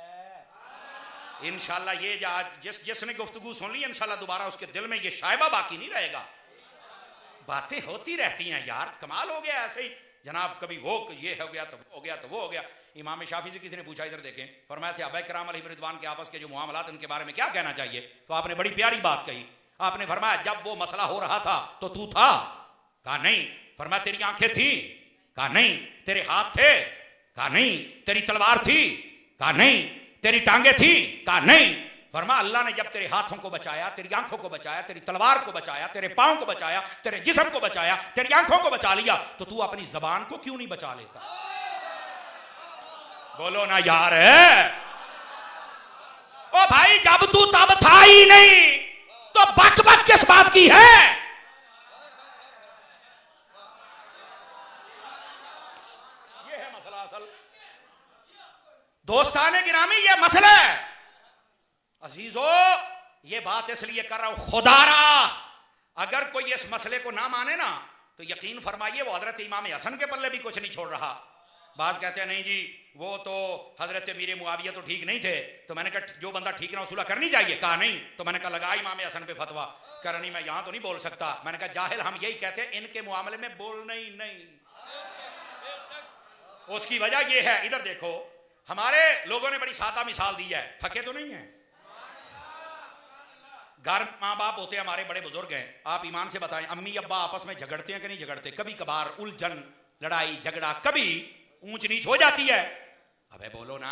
इंशाल्लाह ये जिसने गुफ्तगू सुन ली इंशाल्लाह दोबारा उसके दिल में ये शायबा बाकी नहीं रहेगा। बातें होती रहती हैं यार, कमाल हो गया ऐसे ही जनाब, कभी वो ये हो गया तो वो हो गया तो वो हो गया। इमाम शाफी से किसी ने पूछा, इधर देखें, फरमाया सहाबा किराम अलैहिम रिदवान के आपस के जो मामलात उनके बारे में क्या कहना चाहिए, तो आपने बड़ी प्यारी बात कही। आपने फरमाया जब वो मसला हो रहा था तो तू था? कहा नहीं। फरमाया तेरी आंखें थी? कहा नहीं। तेरे हाथ थे? कहा नहीं। तेरी तलवार थी? कहा नहीं। तेरी टांगे थी? कहा नहीं। फरमा अल्लाह ने जब तेरे हाथों को बचाया, तेरी आंखों को बचाया, तेरी तलवार को बचाया, तेरे पांव को बचाया, तेरे जिस्म को बचाया, तेरी आंखों को बचा लिया, तो तू अपनी जबान को क्यों नहीं बचा लेता? बोलो ना यार। ओ भाई, जब तू तब था ही नहीं तो बक बक किस बात की है? ये है मसला असल। दोस्ताने गिरामी, ये मसला है अजीजो। ये बात इसलिए कर रहा हूं, खुदारा अगर कोई इस मसले को ना माने ना तो यकीन फरमाइए वो हजरत इमाम हसन के पल्ले भी कुछ नहीं छोड़ रहा। बाज कहते हैं नहीं जी वो तो हजरत मीर मुआविया तो ठीक नहीं थे, तो मैंने कहा जो बंदा ठीक ना हो सुलह करनी चाहिए? कहा नहीं। तो मैंने कहा लगा इमाम हसन पे फतवा। कहा नहीं मैं यहां तो नहीं बोल सकता। मैंने कहा जाहिल हम यही कहते हैं, इनके मामले में बोलना ही नहीं। उसकी वजह यह है, इधर देखो, हमारे लोगों ने बड़ी सादा मिसाल दी है, थके तो नहीं है। घर माँ बाप होते हैं, हमारे बड़े बुजुर्ग हैं, आप ईमान से बताएं अम्मी अब्बा आपस में झगड़ते हैं कि नहीं झगड़ते? कभी कभार उलझन, लड़ाई झगड़ा, कभी ऊंच नीच हो जाती है। अबे बोलो ना।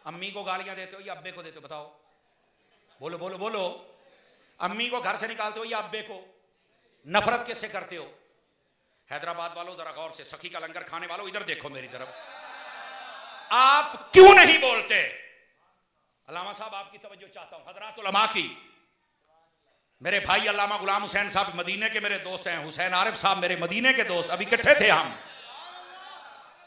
अम्मी को गालियां देते हो या अब्बे को देते हो? बताओ, बोलो बोलो बोलो। अम्मी को घर से निकालते हो या अब्बे को? नफरत किससे करते हो? हैदराबाद वालों जरा गौर से, सखी का लंगर खाने वालों इधर देखो मेरी तरफ, आप क्यों नहीं बोलते? अल्लामा साहब आपकी तवज्जो चाहता हूं, हजरात उलमा की। मेरे भाई अल्लामा गुलाम हुसैन साहब मदीने के मेरे दोस्त हैं, हुसैन आरिफ साहब मेरे मदीने के दोस्त, अभी इकट्ठे थे हम।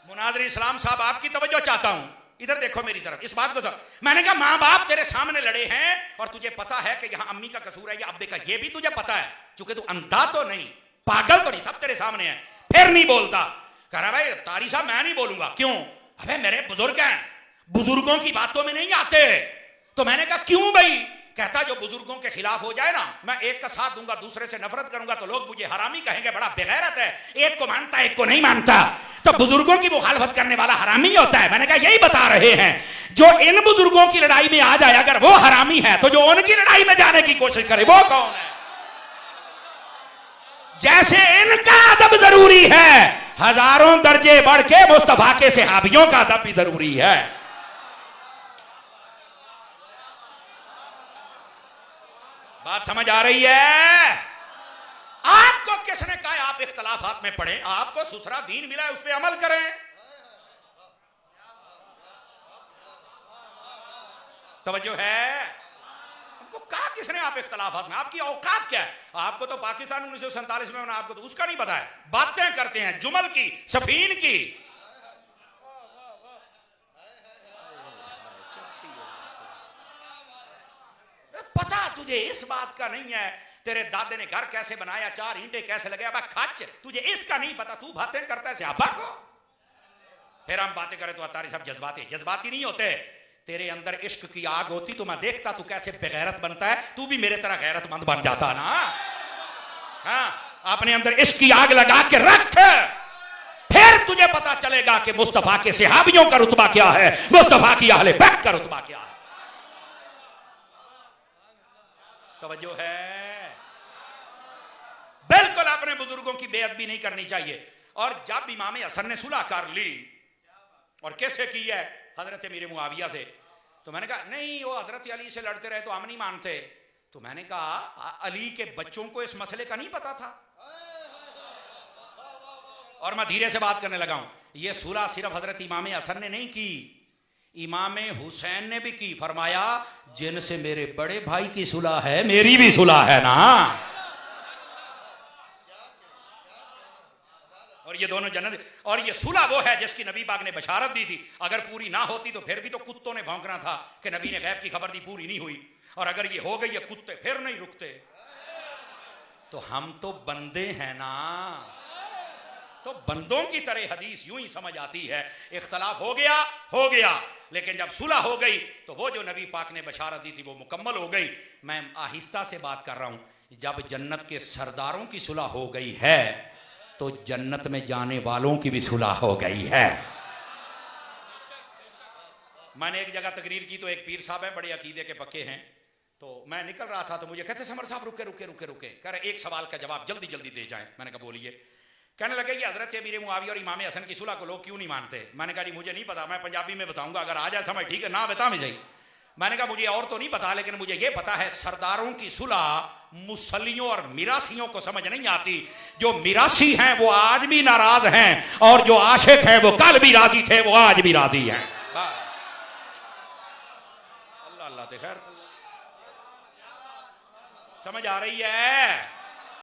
मुनादिर इस्लाम साहब आपकी तवज्जो चाहता हूं, इधर देखो मेरी तरफ। इस बात को तो मैंने कहा माँ बाप तेरे सामने लड़े हैं और तुझे पता है कि यहाँ अम्मी का कसूर है या अब्बे का, ये भी तुझे पता है, चूंकि तू अंधा तो नहीं, पागल तो नहीं, सब तेरे सामने है, फिर नहीं बोलता। कह रहा भाई तारी साहब मैं नहीं बोलूंगा। क्यों? अबे मेरे बुजुर्ग हैं, बुजुर्गों की बातों में नहीं आते। तो मैंने कहा क्यों भाई? कहता जो बुजुर्गों के खिलाफ हो जाए ना, मैं एक का साथ दूंगा दूसरे से नफरत करूंगा तो लोग मुझे हरामी कहेंगे, बड़ा बेगैरत है, एक को मानता एक को नहीं मानता, तो बुजुर्गों की मुखालफत करने वाला हरामी होता है। मैंने कहा यही बता रहे हैं, जो इन बुजुर्गों की लड़ाई में आ जाए अगर वो हरामी है तो जो उनकी लड़ाई में जाने की कोशिश करे वो कौन है? जैसे इनका अदब जरूरी है, हजारों दर्जे बढ़ के मुस्तफा के सहाबियों का अदब भी जरूरी है। बात समझ आ रही है? आपको किसने कहा आप इख्तलाफात में पढ़े? आपको सुथरा दीन मिला है, उस पर अमल करें। तवज्जो है? आपको कहा किसने आप इख्तलाफात में? आपकी औकात क्या है? आपको तो पाकिस्तान 1947 में, आपको तो उसका नहीं पता है। बातें करते हैं जुमल की, सफीन की। पता तुझे इस बात का नहीं है तेरे दादे ने घर कैसे बनाया, 4 ईंटे कैसे लगे, अब खच तुझे इसका नहीं पता, तू बातें करता है सहाबा को। फिर हम बातें करें तो तारी सब जज्बाती नहीं होते। तेरे अंदर इश्क की आग होती तो मैं देखता तू कैसे बेगैरत बनता है, तू भी मेरे तरह गैरतमंद बन जाता ना। हाँ, अपने अंदर इश्क की आग लगा के रख, फिर तुझे पता चलेगा कि मुस्तफा के सहाबियों का रुतबा क्या है, मुस्तफा की अहले बैत का रुतबा क्या है। तवज्जो है? बिल्कुल अपने बुजुर्गों की बेअदबी नहीं करनी चाहिए। और जब इमाम हसन ने सुलह कर ली, और कैसे की है, हजरत मीर मुआविया से, तो मैंने कहा नहीं वो हजरत अली से लड़ते रहे तो हम नहीं मानते। तो मैंने कहा अली के बच्चों को इस मसले का नहीं पता था। और मैं धीरे से बात करने लगा हूं, यह सुलह सिर्फ हजरत इमाम हसन ने नहीं की, इमाम हुसैन ने भी की। फरमाया जिनसे मेरे बड़े भाई की सुलह है मेरी भी सुलह है ना। और ये दोनों जन्नत, और ये सुलह वो है जिसकी नबी पाक ने बशारत दी थी। अगर पूरी ना होती तो फिर भी तो कुत्तों ने भौंकना था कि नबी ने गैब की खबर दी, पूरी नहीं हुई। और अगर ये हो गई ये कुत्ते फिर नहीं रुकते। तो हम तो बंदे हैं ना, तो बंदों की तरह हदीस यूं ही समझ आती है। इख्तलाफ हो गया, लेकिन जब सुलह हो गई तो वो जो नबी पाक ने बशारत दी थी वो मुकम्मल हो गई। मैं आहिस्ता से बात कर रहा हूं, जब जन्नत के सरदारों की सुलह हो गई है तो जन्नत में जाने वालों की भी सुलह हो गई है। मैंने एक जगह तकरीर की तो एक पीर साहब है, बड़े अकीदे के पक्के हैं, तो मैं निकल रहा था तो मुझे कहते समर साहब रुके रुके रुके रुके, कह रहे एक सवाल का जवाब जल्दी जल्दी दे जाएं। मैंने कहा बोलिए। कहने लगे कि हजरत मीर मुआविया और इमाम हसन की सुलह को लोग क्यों नहीं मानते। मैंने कहा जी मुझे नहीं पता, मैं पंजाबी में बताऊंगा, अगर आ जाए समझ ठीक है, ना बता में सही। मैंने कहा मुझे और तो नहीं पता, लेकिन मुझे यह पता है सरदारों की सुलह मुसलियों और मिरासियों को समझ नहीं आती। जो मिरासी हैं वो आज भी नाराज हैं, और जो आशिक हैं वो कल भी राजी थे, वो आज भी राजी हैं। अल्लाह अल्लाह ते खैर समझ आ रही है?